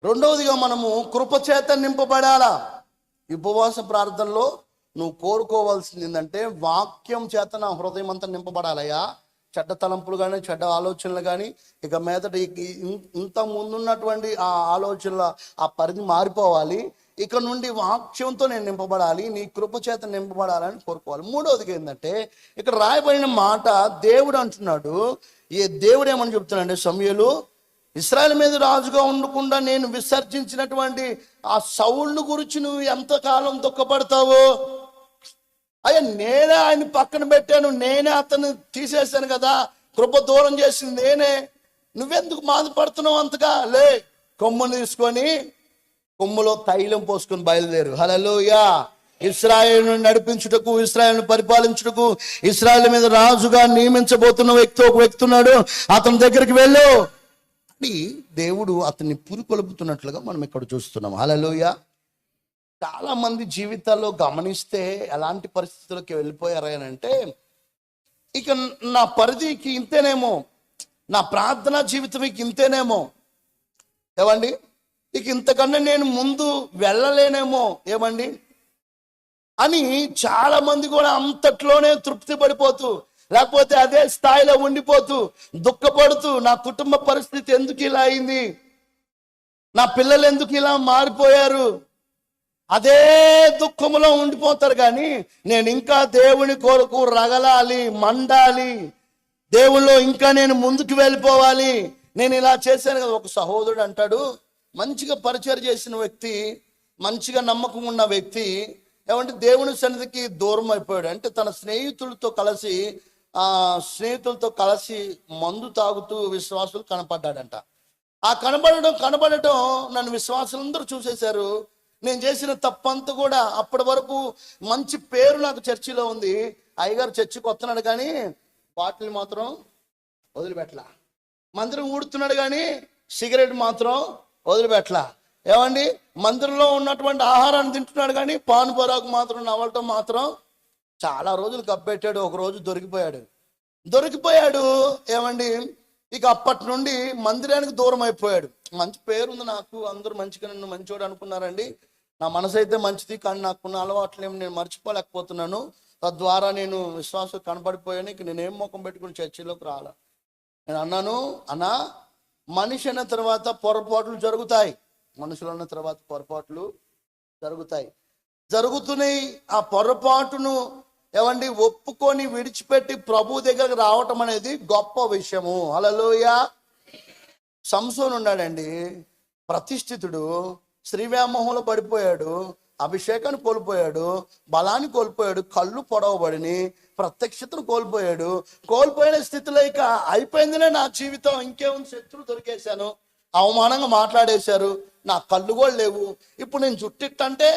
రెండవదిగా మనము కృపచేత నింపబడాలా. ఉపవాస ప్రార్థనలో నువ్వు కోరుకోవాల్సింది ఏంటంటే, వాక్యం చేత నా హృదయం అంతా నింపబడాలయ్యా. చెడ్డ తలంపులు కానీ, చెడ్డ ఆలోచనలు కానీ, ఇక మీదట ఇంత ముందున్నటువంటి ఆ ఆలోచనల ఆ పరిధి మారిపోవాలి. ఇక నుండి వాక్యంతో నేను నింపబడాలి, నీ కృప చేత నింపబడాలని కోరుకోవాలి. మూడవదిగా ఏంటంటే, ఇక్కడ రాయబడిన మాట దేవుడు అంటున్నాడు. దేవుడు ఏమని చెప్తున్నాడు? సమూయేలు, ఇశ్రాయేలు మీద రాజుగా ఉండకుండా నేను విసర్జించినటువంటి ఆ సౌలును గురించి నువ్వు ఎంతకాలం దుఃఖపడతావు? అయ్యా, నేనే ఆయన పక్కన పెట్టాను, నేనే అతన్ని తీసేశాను కదా, కృప దూరం చేసింది నేనే, నువ్వెందుకు బాధపడుతున్నావు అంతగా? లే, కొమ్మును తీసుకొని కొమ్ములో తైలం పోసుకొని బయలుదేరు. హల్లెలూయా. ఇశ్రాయేలును నడిపించుటకు, ఇశ్రాయేలును పరిపాలించుటకు, ఇశ్రాయేలు మీద రాజుగా నియమించబోతున్న ఒక వ్యక్తి ఉన్నాడు, అతని దగ్గరికి వెళ్ళు అని దేవుడు అతన్ని పురికొల్పుతున్నట్లుగా మనం ఇక్కడ చూస్తున్నాం. హల్లెలూయా. చాలా మంది జీవితాల్లో గమనిస్తే ఎలాంటి పరిస్థితులకి వెళ్ళిపోయారనంటే, ఇక నా పరిధికి ఇంతేనేమో, నా ప్రార్థనా జీవితం ఇక ఇంతేనేమో, ఏమండి, ఇక ఇంతకన్నా నేను ముందు వెళ్ళలేనేమో ఏమండి అని చాలా మంది కూడా అంతట్లోనే తృప్తి పడిపోతూ, లేకపోతే అదే స్థాయిలో ఉండిపోతూ దుఃఖపడుతూ, నా కుటుంబ పరిస్థితి ఎందుకు ఇలా అయింది, నా పిల్లలు ఎందుకు ఇలా మారిపోయారు, అదే దుఃఖంలో ఉండిపోతారు. కానీ నేను ఇంకా దేవుని కొరకు రగలాలి, మండాలి, దేవుళ్ళో ఇంకా నేను ముందుకు వెళ్ళిపోవాలి, నేను ఇలా చేశాను కదా. ఒక సహోదరుడు అంటాడు, మంచిగా పరిచయం చేసిన వ్యక్తి, మంచిగా నమ్మకం ఉన్న వ్యక్తి ఏమంటే దేవుని సన్నిధికి దూరం అయిపోయాడు. అంటే తన స్నేహితులతో కలిసి మందు తాగుతూ విశ్వాసులు కనపడ్డాడంట. ఆ కనబడటం నన్ను విశ్వాసులందరూ చూసేశారు. నేను చేసిన తప్పంతా కూడా, అప్పటి వరకు మంచి పేరు నాకు చర్చిలో ఉంది, అయ్యగారు చర్చికి వస్తున్నాడు కానీ బాటిల్ మాత్రం వదిలిపెట్టలా, మందిరం ఊడుతున్నాడు కానీ సిగరెట్ మాత్రం వదిలిపెట్టలా, ఏమండి, మందిరంలో ఉన్నటువంటి ఆహారాన్ని తింటున్నాడు కానీ పాన్ పరాకు మాత్రం నవ్వటం మాత్రం చాలా రోజులు కప్పెట్టాడు. ఒక రోజు దొరికిపోయాడు ఏమండి. ఇక అప్పటి నుండి మందిరానికి దూరం అయిపోయాడు. మంచి పేరుంది నాకు, అందరూ మంచిగా నన్ను మంచివాడు అనుకున్నారండి. నా మనసు అయితే మంచిది, కానీ నాకున్న అలవాట్లేమో నేను మర్చిపోలేకపోతున్నాను. తద్వారా నేను విశ్వాసం కనపడిపోయాను. ఇక నేనేం ముఖం పెట్టుకుని చర్చిలోకి రాలా. నేను అన్నాను, అన్నా, మనిషి అన్న తర్వాత పొరపాట్లు జరుగుతాయి, మనుషులు అన్న తర్వాత పొరపాట్లు జరుగుతున్నాయి. ఆ పొరపాటును ఏమండి ఒప్పుకొని విడిచిపెట్టి ప్రభు దగ్గరకు రావటం అనేది గొప్ప విషయము. హల్లెలూయా. సంసోను ఉన్నాడండి, ప్రతిష్ఠితుడు, స్త్రీ వ్యామోహంలో పడిపోయాడు, అభిషేకాన్ని కోల్పోయాడు, బలాన్ని కోల్పోయాడు, కళ్ళు పొడవబడిని, ప్రత్యక్షతను కోల్పోయిన స్థితిలో ఇక అయిపోయిందిలే నా జీవితం, ఇంకేముంది, శత్రువు దొరికేశాను, అవమానంగా మాట్లాడేశారు, నా కళ్ళు కూడా లేవు, ఇప్పుడు నేను జుట్టిట్టంటే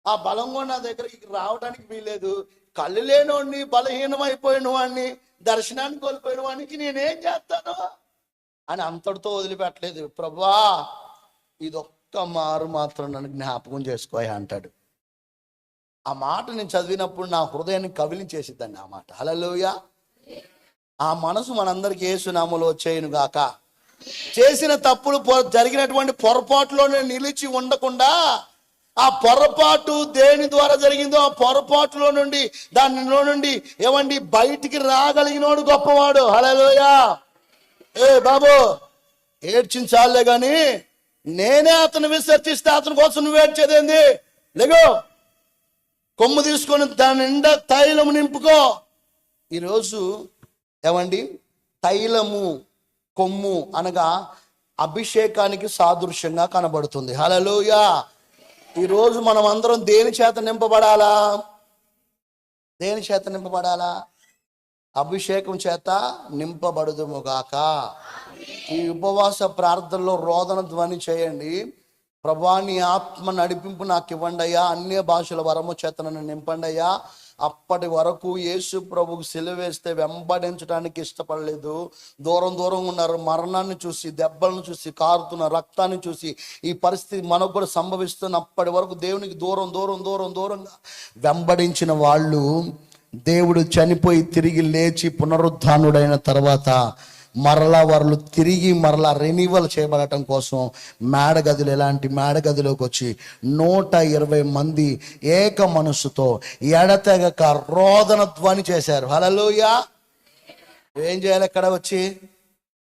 ఆ బలం కూడా నా దగ్గరికి రావడానికి వీలేదు, కళ్ళు లేనోడిని, బలహీనమైపోయిన వాడిని, దర్శనాన్ని కోల్పోయిన వాడికి నేనేం చేస్తాను అని అంతటితో వదిలిపెట్టలేదు. ప్రభువా, ఇదొక్క మారు మాత్రం నన్ను జ్ఞాపకం చేసుకోయా అంటాడు. ఆ మాట నేను చదివినప్పుడు నా హృదయాన్ని కవిలించేసిద్దండి ఆ మాట. హల్లెలూయా. ఆ మనసు మనందరికీ యేసు నామములో చేయునుగాక. చేసిన తప్పులు జరిగినటువంటి పొరపాటులోనే నిలిచి ఉండకుండా, ఆ పొరపాటు దేని ద్వారా జరిగిందో ఆ పొరపాటులో నుండి, దానిలో నుండి ఏమండి బయటికి రాగలిగినోడు గొప్పవాడు. హల్లెలూయా. బాబు, ఏడ్చించాలే కానీ నేనే అతను విసర్జిస్తే అతని కోసం నువ్వు ఏడ్చేదేంది? లేగో, కొమ్ము తీసుకొని దాని నిండా తైలము నింపుకో. ఈరోజు ఏమండి, తైలము, కొమ్ము అనగా అభిషేకానికి సాదృశ్యంగా కనబడుతుంది. హల్లెలూయా. ఈరోజు మనం అందరం దేని చేత నింపబడాలా? అభిషేకం చేత నింపబడుదుముగాక. ఈ ఉపవాస ప్రార్థనలో రోదన ధ్వని చేయండి. ప్రభువా, నీ ఆత్మ నడిపింపు నాకు ఇవ్వండి అయ్యా, అన్య భాషల వరము చేత నన్ను నింపండి అయ్యా. అప్పటి వరకు యేసు ప్రభుకు సిలువ వేస్తే వెంబడించడానికి ఇష్టపడలేదు, దూరం ఉన్నారు. మరణాన్ని చూసి, దెబ్బలను చూసి, కారుతున్న రక్తాన్ని చూసి ఈ పరిస్థితి మనకు కూడా సంభవిస్తున్న అప్పటి వరకు దేవునికి దూరంగా వెంబడించిన వాళ్ళు, దేవుడు చనిపోయి తిరిగి లేచి పునరుద్ధానుడైన తర్వాత వాళ్ళు తిరిగి రెన్యువల్ చేయబడటం కోసం ఎలాంటి మేడగదిలోకి వచ్చి 120 మంది ఏక మనస్సుతో ఎడతెగక రోదన ధ్వని చేశారు. హల్లెలూయా. ఏం చేయాలి? ఎక్కడ వచ్చి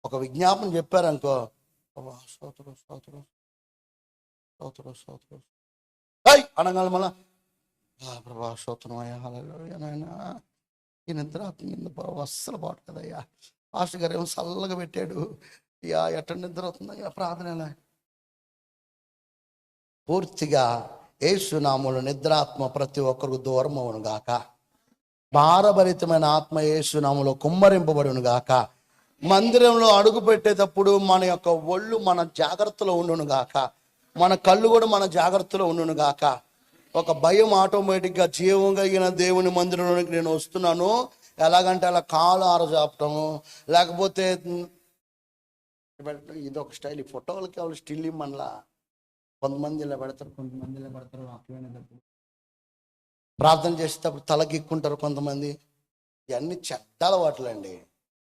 ఒక విజ్ఞాపన చెప్పారనుకో, అనగాలి మళ్ళా, ప్రభా స్తోత్రం అయ్యా, హల్లెలూయా నాయనా, ఈ నిద్ర అస్సలు బాటు కదయ్యా, పాస్టర్ గారు ఏమో చల్లగా పెట్టాడు, ఇక ఎట్ట నిద్ర అవుతుందయ్యా, ప్రార్థన. పూర్తిగా యేసు నామములో నిద్రాత్మ ప్రతి ఒక్కరికి దూరం అవును గాక. భారభరితమైన ఆత్మ యేసు నామములో కుమ్మరింపబడును గాక. మందిరంలో అడుగు పెట్టేటప్పుడు మన యొక్క ఒళ్ళు మన జాగ్రత్తలో ఉండును గాక. మన కళ్ళు కూడా మన జాగ్రత్తలో ఉండును గాక. ఒక భయం ఆటోమేటిక్గా జీవం కలిగిన దేవుని మందిరంలోనికి నేను వస్తున్నాను, ఎలాగంటే అలా కాలు ఆరజాపటము, లేకపోతే ఇది ఒక స్టైల్. ఈ ఫోటోలకి వాళ్ళు స్టిల్ ఇమ్మనలా. కొంతమంది ఇలా పెడతారు, కొంతమంది ఇలా పెడతారు. వాక్యమైనప్పుడు ప్రార్థన చేసేటప్పుడు తలకిక్కుంటారు కొంతమంది. ఇవన్నీ చెడ్డ అలవాట్లండి.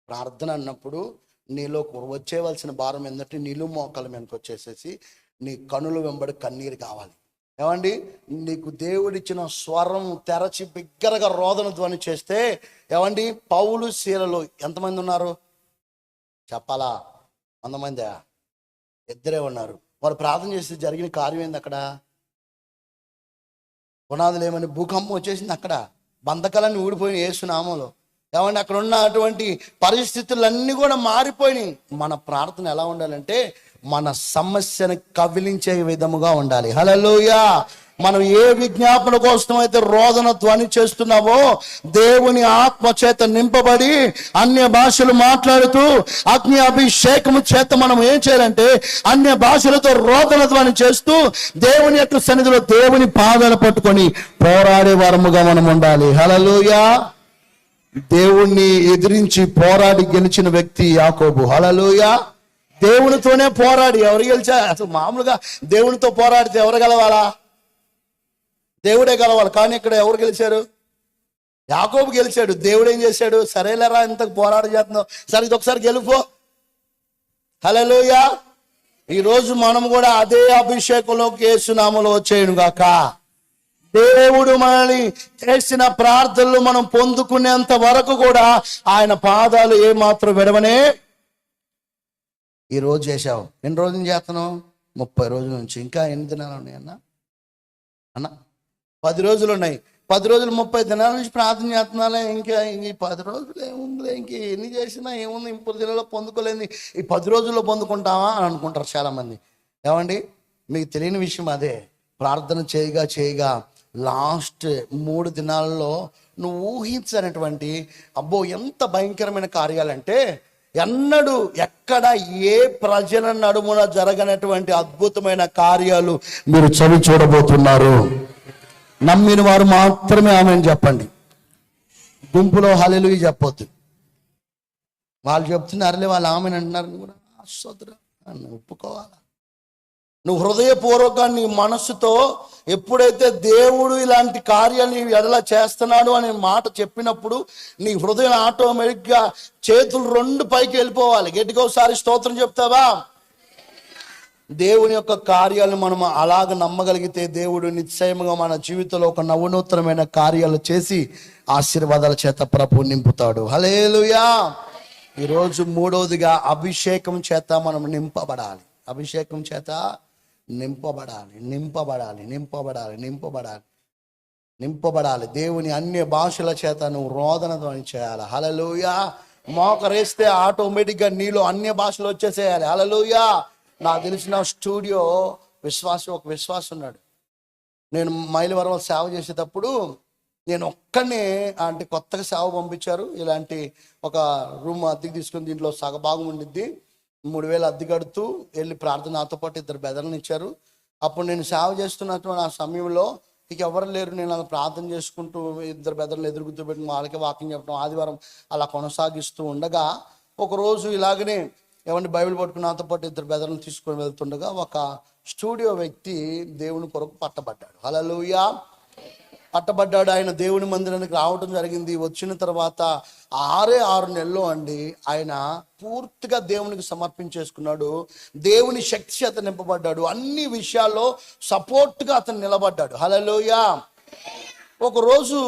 ప్రార్థన అన్నప్పుడు నీలో వచ్చేవలసిన భారం ఏంటంటే నిలువు మోకాల మీదకి వచ్చేసేసి నీ కనుల వెంబడి కన్నీరు కావాలి. ఏమండి, నీకు దేవుడిచ్చిన స్వరం తెరచి బిగ్గరగా రోదన ధ్వని చేస్తే, ఏమండి, పౌలు శీలలు ఎంతమంది ఉన్నారు చెప్పాలా? 100 మందా? 2 ఉన్నారు. వారు ప్రార్థన చేస్తే జరిగిన కార్యం ఏంది? అక్కడ పునాదులు ఏమని భూకంపం వచ్చేసింది. అక్కడ బంధకాలన్నీ ఊడిపోయిన యేసు నామంలో. ఏమంటే అక్కడ ఉన్న అటువంటి పరిస్థితులన్నీ కూడా మారిపోయినాయి. మన ప్రార్థన ఎలా ఉండాలంటే మన సమస్యను కవిలించే విధముగా ఉండాలి. హల్లెలూయా. మనం ఏ విజ్ఞాపన కోసం అయితే రోదన ధ్వని చేస్తున్నామో, దేవుని ఆత్మ చేత నింపబడి అన్య భాషలు మాట్లాడుతూ అగ్ని అభిషేకము చేత మనం ఏం చేయాలంటే అన్య భాషలతో రోదన ధ్వని చేస్తూ దేవుని యొక్క సన్నిధిలో దేవుని పాదాలు పట్టుకొని పోరాడే వారముగా మనం ఉండాలి. హల్లెలూయా. దేవుణ్ణి ఎదిరించి పోరాడి గెలిచిన వ్యక్తి యాకోబు. హల్లెలూయా. దేవునితోనే పోరాడి ఎవరు గెలిచా? అసలు మామూలుగా దేవునితో పోరాడితే ఎవరు గెలవాలా? దేవుడే గెలవాలి. కానీ ఇక్కడ ఎవరు గెలిచారు? యాకోబు గెలిచాడు. దేవుడు ఏం చేశాడు? సరేలేరా, ఇంతకు పోరాట చేస్తున్నావు, సరే ఇది ఒకసారి గెలుపో. హల్లెలూయా. ఈరోజు మనం కూడా అదే అభిషేకంలోకి యేసు నామములో వచ్చేయును గాక. దేవుడు మనల్ని చేసిన ప్రార్థనలు మనం పొందుకునేంత వరకు కూడా ఆయన పాదాలు ఏమాత్రం విడవనే. ఈ రోజు చేసావు, ఎన్ని రోజులు చేస్తున్నావు? 30 రోజుల నుంచి. ఇంకా ఎన్ని దినాలు ఉన్నాయి అన్న? 10 రోజులు ఉన్నాయి. 10 రోజులు 30 దినాల నుంచి ప్రార్థన చేస్తున్నాలే. ఇంకా ఈ 10 రోజులు ఏముందిలే, ఇంక ఎన్ని చేసినా ఏముంది, 30 దినాల్లో పొందుకోలేదు, ఈ 10 రోజుల్లో పొందుకుంటావా అని అనుకుంటారు చాలామంది. ఏమండి, మీకు తెలియని విషయం అదే. ప్రార్థన చేయగా లాస్ట్ 3 దినాల్లో నువ్వు ఊహించనటువంటి, అబ్బో ఎంత భయంకరమైన కార్యాలంటే, ఎన్నడూ ఎక్కడ ఏ ప్రజల నడుమున జరగనటువంటి అద్భుతమైన కార్యాలు మీరు చవి చూడబోతున్నారు. నమ్మిన వారు మాత్రమే ఆమెను చెప్పండి. గుంపులో హల్లెలూయా చెప్పొద్దు. వాళ్ళు చెప్తున్నారులే, వాళ్ళు ఆమెను అంటున్నారు కూడా సోదరా అని ఒప్పుకోవాలా. నువ్వు హృదయపూర్వకంగా నీ మనస్సుతో ఎప్పుడైతే దేవుడు ఇలాంటి కార్యాలు ఎడలా చేస్తున్నాడు అనే మాట చెప్పినప్పుడు నీ హృదయం ఆటోమేటిక్గా చేతులు 2 పైకి వెళ్ళిపోవాలి. గట్టిగా ఒకసారి స్తోత్రం చెప్తావా? దేవుని యొక్క కార్యాలను మనం అలాగ నమ్మగలిగితే దేవుడు నిశ్చయముగా మన జీవితంలో ఒక నవనూతనమైన కార్యాలు చేసి ఆశీర్వాదాల చేత ప్రభు నింపుతాడు. హల్లెలూయా. ఈరోజు 3వదిగా అభిషేకం చేత మనం నింపబడాలి. అభిషేకం చేత నింపబడాలి. దేవుని అన్య భాషల చేత నువ్వు రోదన ధ్వని చేయాలి. హల్లెలూయా. మోకరేస్తే ఆటోమేటిక్గా నీలో అన్య భాషలు వచ్చేసేయాలి. హల్లెలూయా. నాకు తెలిసిన స్టూడియో ఒక విశ్వాసం ఉన్నాడు. నేను మైలవరం సేవ చేసేటప్పుడు నేను ఒక్కనే, అంటే కొత్తగా సేవ పంపించారు. ఇలాంటి ఒక రూమ్ అద్దెకి తీసుకుని దీంట్లో సగభాగం ఉండిద్ది. 3000 అద్దె కడుతూ వెళ్ళి ప్రార్థన, నాతో పాటు 2 బెదర్లను ఇచ్చారు. అప్పుడు నేను సేవ చేస్తున్నటువంటి ఆ సమయంలో ఇక ఎవరు లేరు. నేను అలా ప్రార్థన చేసుకుంటూ 2 బెదర్లు ఎదురుగుతూ పెట్టి వాళ్ళకి వాకింగ్ చెప్పడం, ఆదివారం అలా కొనసాగిస్తూ ఉండగా ఒకరోజు ఇలాగనే ఏమంటే బైబిల్ పట్టుకుని నాతో పాటు 2 బెదర్లను తీసుకొని వెళ్తుండగా ఒక స్టూడియో వ్యక్తి దేవుని కొరకు పట్టబడ్డాడు. హల్లెలూయా. పట్టబడ్డాడు. ఆయన దేవుని మందిరానికి రావడం జరిగింది. వచ్చిన తర్వాత 6 నెలలు అండి ఆయన పూర్తిగా దేవునికి సమర్పించేసుకున్నాడు. దేవుని శక్తి చేత నింపబడ్డాడు. అన్ని విషయాల్లో సపోర్ట్గా అతను నిలబడ్డాడు. హల్లెలూయా. ఒకరోజు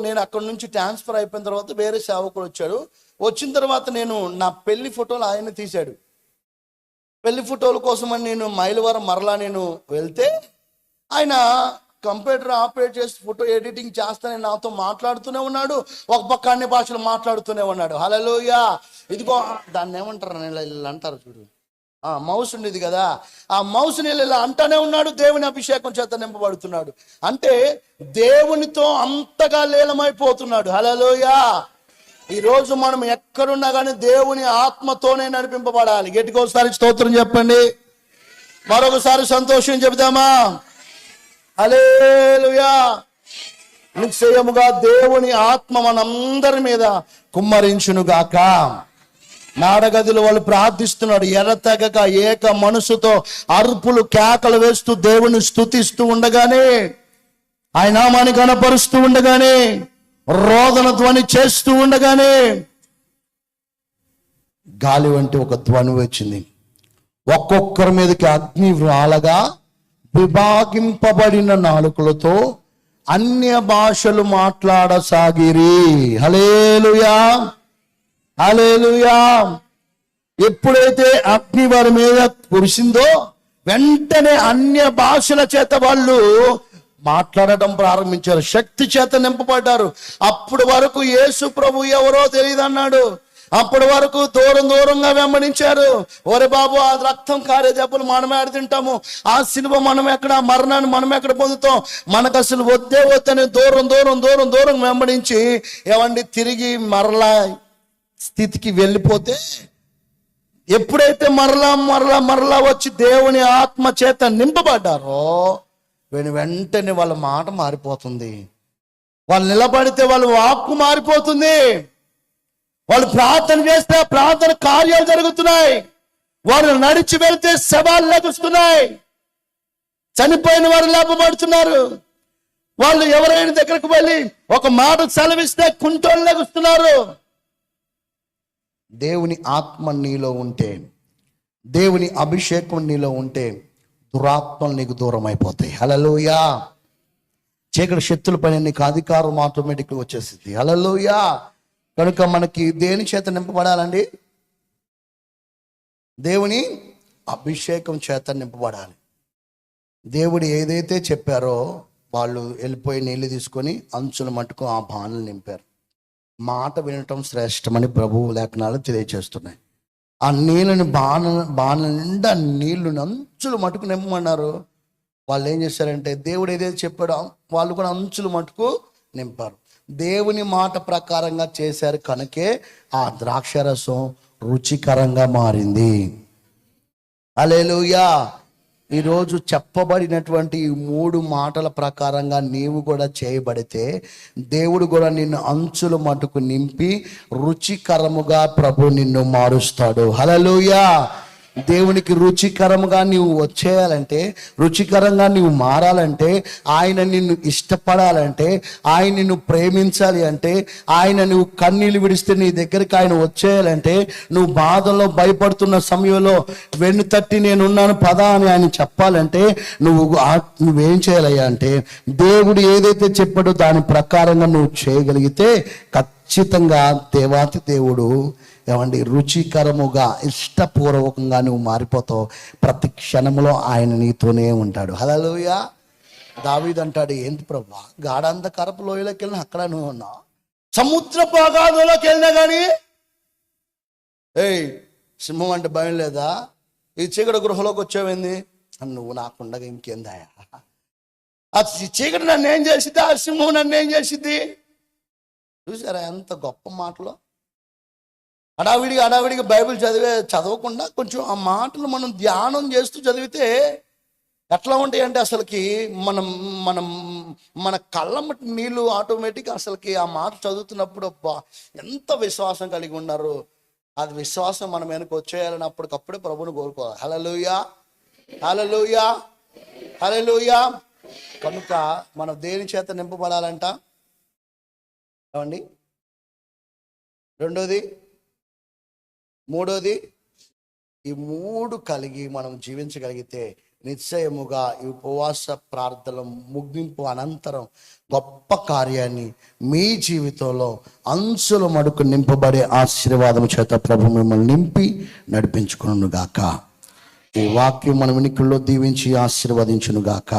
నేను అక్కడి నుంచి ట్రాన్స్ఫర్ అయిపోయిన తర్వాత వేరే సేవకుడు వచ్చాడు. వచ్చిన తర్వాత నేను నా పెళ్లి ఫోటోలు ఆయన తీశాడు. పెళ్లి ఫోటోల కోసమని నేను మైలవరం మరలా నేను వెళ్తే ఆయన కంప్యూటర్ ఆపరేట్ చేసి ఫోటో ఎడిటింగ్ చేస్తానని నాతో మాట్లాడుతూనే ఉన్నాడు. ఒక పక్క అన్ని భాషలు మాట్లాడుతూనే ఉన్నాడు. హల్లెలూయా. ఇదిగో దాన్ని ఏమంటారు, ఇలా అంటారు చూడు, మౌస్ ఉండేది కదా, ఆ మౌస్ని ఇలా అంటానే ఉన్నాడు, దేవుని అభిషేకం చేత నింపబడుతున్నాడు. అంటే దేవునితో అంతగా లీలమైపోతున్నాడు. హల్లెలూయా. ఈరోజు మనం ఎక్కడున్నా కానీ దేవుని ఆత్మతోనే నడిపింపబడాలి. గట్టిగా ఒకసారి స్తోత్రం చెప్పండి, మరొకసారి సంతోషం చెబుదామా? హల్లెలూయా. నిశ్చయముగా దేవుని ఆత్మ మనందరి మీద కుమ్మరించునుగాక. నాడగదిలో వాళ్ళు ప్రార్థిస్తున్నాడు, ఎడతెగక ఏక మనసుతో అరుపులు కేకలు వేస్తూ దేవుని స్తుతిస్తూ ఉండగానే, ఆయన నామాన్ని కనపరుస్తూ ఉండగానే, రోదన ధ్వని చేస్తూ ఉండగానే గాలి వంటి ఒక ధ్వని వచ్చింది. ఒక్కొక్కరి మీదకి అగ్ని వ్రాలగా విభాగింపబడిన నాలుకలతో అన్య భాషలు మాట్లాడసాగిరి. హల్లెలూయా, హల్లెలూయా. ఎప్పుడైతే అగ్ని వారి మీద కురిసిందో వెంటనే అన్య భాషల చేత వాళ్ళు మాట్లాడటం ప్రారంభించారు, శక్తి చేత నింపబడ్డారు. అప్పుడు వరకు యేసు ప్రభు ఎవరో తెలియదు అన్నాడు. అప్పటి వరకు దూరంగా వెంబడించారు. ఒరే బాబు, ఆ రక్తం కారే దెబ్బలు మనమే ఆడి తింటాము, ఆ సిలువ మనం ఎక్కడ, మరణాన్ని మనం ఎక్కడ పొందుతాం, మనకు అసలు వద్దని దూరం వెంబడించి ఏమండి తిరిగి మరలా స్థితికి వెళ్ళిపోతే, ఎప్పుడైతే మరలా వచ్చి దేవుని ఆత్మ చేత నింపబడ్డారో వెంటనే వాళ్ళ మాట మారిపోతుంది. వాళ్ళు నిలబడితే వాళ్ళ వాక్కు మారిపోతుంది. వాళ్ళు ప్రార్థన చేస్తే ప్రార్థన కార్యాలు జరుగుతున్నాయి. వారు నడిచి వెళ్తే శవాలు లెగుస్తున్నాయి. చనిపోయిన వారు లేపబడుతున్నారు. వాళ్ళు ఎవరైనా దగ్గరకు వెళ్ళి ఒక మాట సెలవిస్తే కుంటోళ్ళు లెగుస్తున్నారు. దేవుని ఆత్మ నీలో ఉంటే, దేవుని అభిషేకం నీలో ఉంటే దురాత్మలు నీకు దూరం అయిపోతాయి. హల్లెలూయా. చీకటి శక్తుల పైన నీకు అధికారం ఆటోమేటిక్గా వచ్చేసింది. హల్లెలూయా. కనుక మనకి దేని చేత నింపబడాలండి? దేవుని అభిషేకం చేత నింపబడాలి. దేవుడు ఏదైతే చెప్పారో వాళ్ళు వెళ్ళిపోయి నీళ్ళు తీసుకొని అంచుల మట్టుకు ఆ బాణలు నింపారు. మాట వినటం శ్రేష్టమని ప్రభువు లేఖనాలు తెలియజేస్తున్నాయి. ఆ నీళ్ళని బాణ నిండా నీళ్లు అంచులు మటుకు నింపమన్నారు. వాళ్ళు ఏం చేశారంటే దేవుడు ఏదైతే చెప్పాడో వాళ్ళు కూడా అంచులు మటుకు నింపారు. దేవుని మాట ప్రకారంగా చేశారు కనుకే ఆ ద్రాక్షరసం రుచికరంగా మారింది. హల్లెలూయా. ఈరోజు చెప్పబడినటువంటి ఈ 3 మాటల ప్రకారంగా నీవు కూడా చేయబడితే దేవుడు కూడా నిన్ను అంచుల మటుకు నింపి రుచికరముగా ప్రభు నిన్ను మారుస్తాడు. హల్లెలూయా. దేవునికి రుచికరంగా నీవు వచ్చేయాలంటే, రుచికరంగా నీవు మారాలంటే, ఆయన నిన్ను ఇష్టపడాలంటే, ఆయన నిన్ను ప్రేమించాలి అంటే, ఆయన నువ్వు కన్నీళ్ళు విడిస్తే నీ దగ్గరికి ఆయన వచ్చేయాలంటే, నువ్వు భయపడుతున్న సమయంలో వెన్ను తట్టి నేనున్నాను పదా అని ఆయన చెప్పాలంటే నువ్వేం చేయాలయ్యా అంటే, దేవుడు ఏదైతే చెప్పాడో దాని ప్రకారంగా నువ్వు చేయగలిగితే ఖచ్చితంగా దేవాతి దేవుడు ఏమండి రుచికరముగా ఇష్టపూర్వకంగా నువ్వు మారిపోతావు. ప్రతి క్షణంలో ఆయన నీతోనే ఉంటాడు. హల్లెలూయా. దావీదు అంటాడు, ఏంటి ప్రభా, గాఢాంధకరపు లోయలోకి వెళ్ళినా అక్కడ నువ్వు ఉన్నావు, సముద్రపు అగాధంలోకి వెళ్ళినా కానీ సింహం అంటే భయం లేదా? ఈ చీకటి గృహలోకి వచ్చావేంది? నువ్వు నాకుండగా ఇంకేందాయా? ఆ చీకటి నన్ను ఏం చేసిద్ది, ఆ సింహం నన్ను ఏం చేసిద్ది? చూసారా ఎంత గొప్ప మాటలో. హడావిడిగా బైబిల్ చదవకుండా కొంచెం ఆ మాటలు మనం ధ్యానం చేస్తూ చదివితే ఎట్లా ఉంటాయి అంటే అసలుకి మన కళ్ళ మట్టి నీళ్ళు ఆటోమేటిక్ అసలుకి ఆ మాట చదువుతున్నప్పుడు ఎంత విశ్వాసం కలిగి ఉన్నారు. అది విశ్వాసం మనం వెనక వచ్చేయాలని అప్పటికప్పుడే ప్రభువుని కోరుకోవాలి. హల్లెలూయా, హల్లెలూయా, హల్లెలూయా. కనుక మనం దేని చేత నింపబడాలంట? ఏమండి? రెండోది, మూడోది, ఈ 3 కలిగి మనం జీవించగలిగితే నిశ్చయముగా ఈ ఉపవాస ప్రార్థన ముగింపు అనంతరం గొప్ప కార్యాన్ని మీ జీవితంలో అంచుల మడుకు నింపబడే ఆశీర్వాదం చేత ప్రభు మిమ్మల్ని నింపి నడిపించుకునుగాక. ఈ వాక్యం మన వినికిల్లో దీవించి ఆశీర్వదించునుగాక.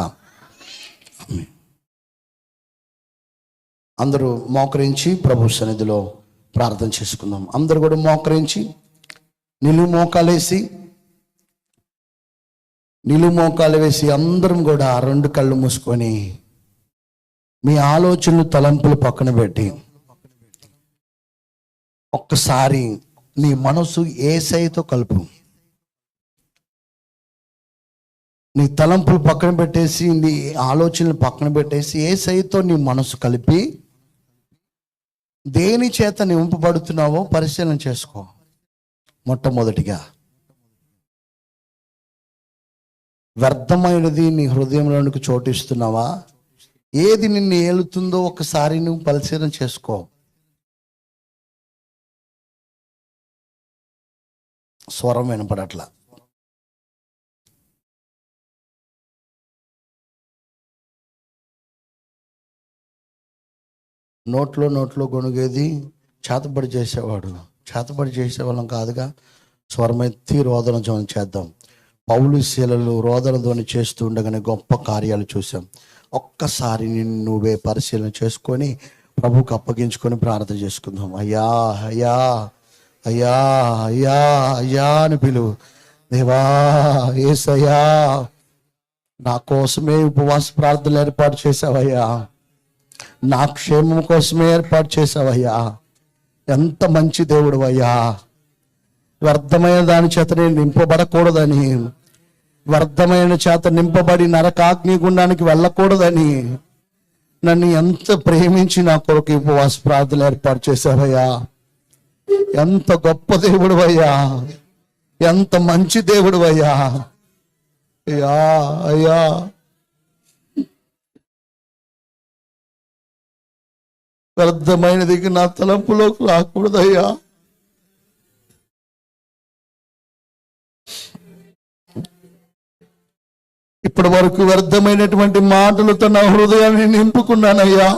అందరూ మోకరించి ప్రభు సన్నిధిలో ప్రార్థన చేసుకుందాం. అందరూ కూడా మోకరించి నిలువు మోకాలేసి నిలువు మోకాలు వేసి అందరం కూడా 2 కళ్ళు మూసుకొని మీ ఆలోచనలు తలంపులు పక్కన పెట్టి ఒక్కసారి నీ మనసు యేసయ్యతో కలుపు. నీ తలంపులు పక్కన పెట్టేసి, నీ ఆలోచనలు పక్కన పెట్టేసి యేసయ్యతో నీ మనసు కలిపి దేని చేత నింపబడుతున్నావో పరిశీలన చేసుకో. మొట్టమొదటిగా వ్యర్థమైనది నీ హృదయంలోనికి చోటిస్తున్నావా? ఏది నిన్ను ఏలుతుందో ఒకసారి నువ్వు పరిశీలన చేసుకో. స్వరం వినపడట్లా. నోట్లో గొనుగేది చేతబడి చేసేవాడు. చేతబడి చేసేవాళ్ళం కాదుగా. స్వరమెత్తి రోదన ధ్వని చేద్దాం. పౌలు శీలలు రోదన ధ్వని చేస్తూ ఉండగానే గొప్ప కార్యాలు చూసాం. ఒక్కసారి నిన్ను నువ్వే పరిశీలన చేసుకొని ప్రభువుకు అప్పగించుకొని ప్రార్థన చేసుకుందాం. అయ్యా అయ్యా అయ్యా అయ్యా అయ్యా అని పిలువు. దేవా యేసయ్యా, నా కోసమే ఉపవాస ప్రార్థనలు ఏర్పాటు చేసావయ్యా. నా క్షేమం కోసమే ఏర్పాటు చేసావయ్యా. ఎంత మంచి దేవుడు అయ్యా. వ్యర్థమైన దాని చేత నేను నింపబడకూడదని, వ్యర్థమైన చేత నింపబడి నరకాగ్ని గుండానికి వెళ్ళకూడదని నన్ను ఎంత ప్రేమించి నా కొరకు ఉపవాస ప్రార్థనలు ఏర్పాటు చేసావయ్యా. ఎంత గొప్ప దేవుడు అయ్యా, ఎంత మంచి దేవుడు అయ్యా. అయ్యా అయ్యా, వ్యర్థమైనది నా తలంపులోకి రాకూడదయ్యా. ఇప్పటి వరకు వ్యర్థమైనటువంటి మాటలతో నా హృదయాన్ని నింపుకున్నానయ్యా.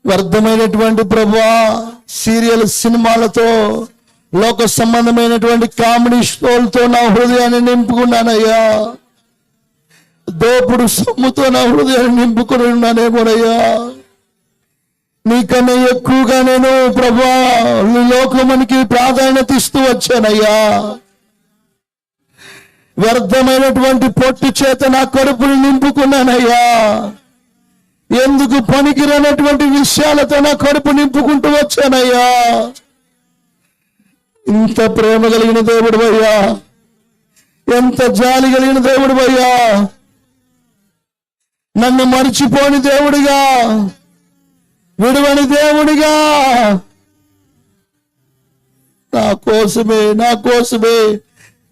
వ్యర్థమైనటువంటి ప్రభువా సీరియల్ సినిమాలతో, లోక సంబంధమైనటువంటి కామెడీ షోలతో నా హృదయాన్ని నింపుకున్నానయ్యా. దోపుడు సొమ్ముతో నా హృదయాన్ని నింపుకుని ఉన్నానేమోనయ్యా. నీకన్నా ఎక్కువగా నేను ప్రభువా లోకమునికి ప్రాధాన్యత ఇస్తూ వచ్చానయ్యా. వ్యర్థమైనటువంటి పొట్టు చేత నా కడుపును నింపుకున్నానయ్యా. ఎందుకు పనికిరానటువంటి విషయాలతో నా కడుపు నింపుకుంటూ వచ్చానయ్యా. ఇంత ప్రేమ కలిగిన దేవుడు అయ్యా, ఎంత జాలి కలిగిన దేవుడు అయ్యా, నన్ను మర్చిపోని దేవుడిగా, విడువని దేవుడిగా నా కోసమే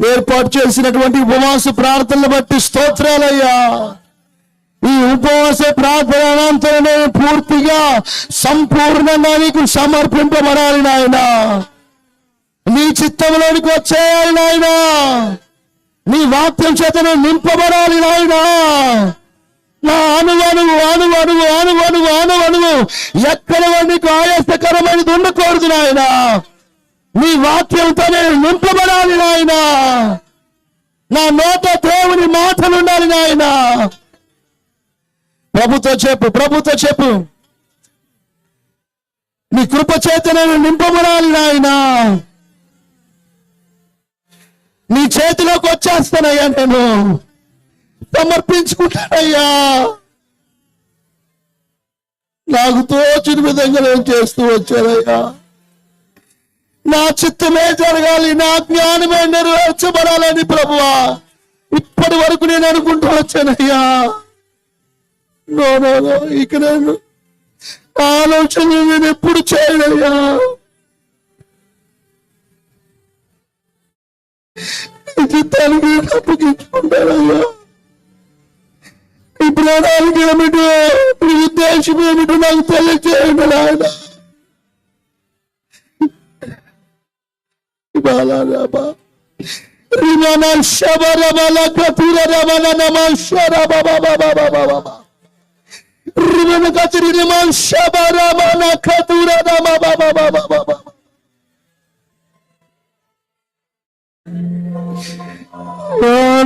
ఏర్పాటు చేసినటువంటి ఉపవాస ప్రార్థనలు బట్టి స్తోత్రాలయ్యా. ఈ ఉపవాస ప్రార్థన అనంతరమే పూర్తిగా సంపూర్ణంగా నీకు సమర్పింపబడాలి నాయన. నీ చిత్తంలోనికి వచ్చేయాలి నాయన. నీ వాక్యం చేతనే నింపబడాలి నాయన. నా అణువణువు ఎక్కడ నీకు ఆయాసకరమైనది ఉండకూడదు నాయన. నీ వాక్యంతోనే నింపబడాలి నాయన. నా నోట దేవుని మాటలు ఉండాలి నాయన. ప్రభుతో చెప్పు నీ కృప చేత నేను నింపబడాలి నాయన. నీ చేతిలోకి వచ్చేస్తానయ్యా, నేను సమర్పించుకుంటానయ్యా. నాకు తోచిన విధంగా నేను చేస్తూ వచ్చానయ్యా. నా చిత్తమే జరగాలి, నా జ్ఞానమే నెరవేర్చబడాలని ప్రభువా ఇప్పటి వరకు నేను అనుకుంటూ వచ్చానయ్యా. ఇక నేను ఆలోచన నేను ఎప్పుడు చేయనయ్యా. చిత్తానికి అప్పగించుకుంటానయ్యా. ఈ ప్రాణానికి ఏమిటో, ఈ ఉద్దేశం ఏమిటో నాకు తెలియచేయండి నాయన.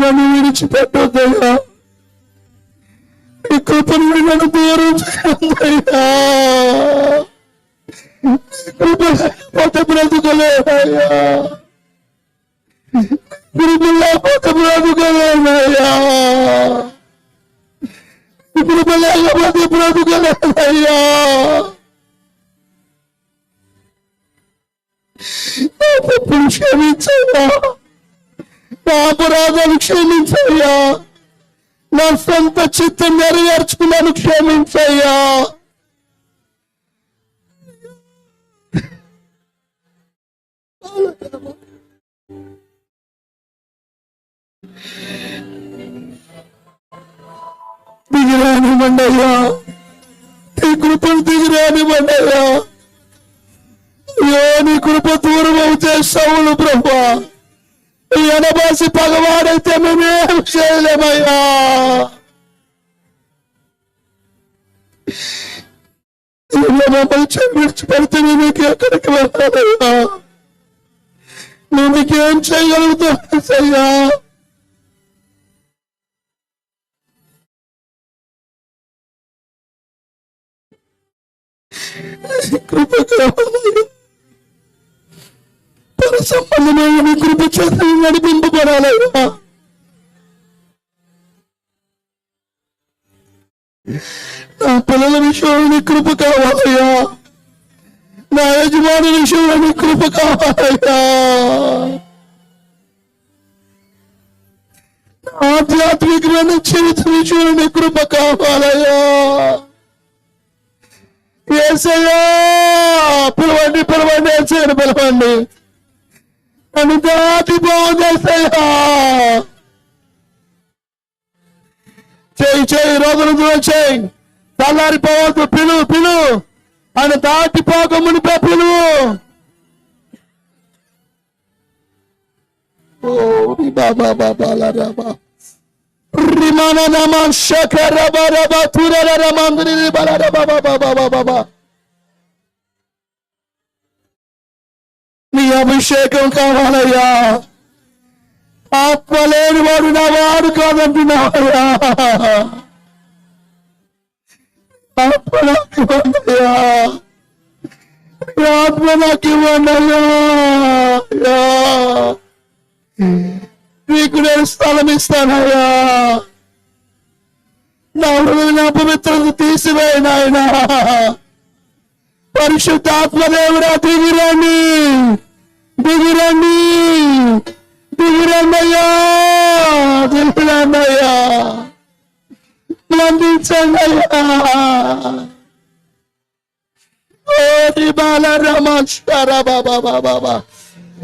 నన్ను విడిచిపెట్టొద్దయ్యా. ఈ కృపను నన్ను దూరం చేయందయ్యా. కృప బ్రతుకలేదయ్యా. కృప లేకపోతే బ్రతుకలేదయ్యా, కృప లేకపోతే బ్రతుకలేదయ్యా. నా తప్పులు క్షమించయ్యా, నా అపరాధాలు క్షమించయ్యా, నా సొంత చిత్తం నెరవేర్చుకున్నాను క్షమించయ్యా. దిగిరానివ్వండయ్యా, నీ కృపను దిగిరానివ్వండయ్యా. అయ్యో, నీ కృప దూరం అవుతే సౌలు ప్రభా, ఈ అనబాసి పగవాడైతే మేమేం చేయలేమయ్యా. మమ్మల్ని విడిచిపెడితే మేము ఎక్కడికి వెళ్ళాలయ్యా, మేము ఏం చేయగలుగుతాం అయ్యా. కృప కావాలయ్యా, పర సంబంధమైన నీ కృప చేత నడిపింపబడాలయ్యా. నా పిల్లల విషయంలో నీ కృప కావాలయ్యా, నా యజమాని విషయంలో నీ కృప కావాలయ్యా, నా ఆధ్యాత్మికమైన జీవిత విషయంలో నీ కృప కావాలయ్యా. యేసయ్యా, పిలవండి పిలవండి, యేసయ్యను పిలవండి, నన్ను దాటిపోయేసయ్యా. చేయి రోజులు చేయి, తల్లారిపోవద్దు, పిలు ఆయన దాటిపోకముని పిలువు. ఓ బాబా బాబా రాబా రిమాన నమ శకర బరబ తురర రమంద్రి బలర బాబా బాబా బాబా. నీ అభిషేకం కావాలయ్యా. ఆత్మ లేని వాడు నా వాడు కాదంటున్నావయ్యా. ఆత్మ నాకు ఇవ్వండియా, ఆత్మ నాకు ఇవ్వండియా. నీకు నేను స్థలం ఇస్తానయ్యా. నా హృదయ పవిత్రత తీసివేయి నాయనా. పరిశుద్ధాత్మదేవుడా, దిగిరండి దిగిరండి దిగిరండయ్యా, దిగిరండయ్యా, నందించండి అయ్యా.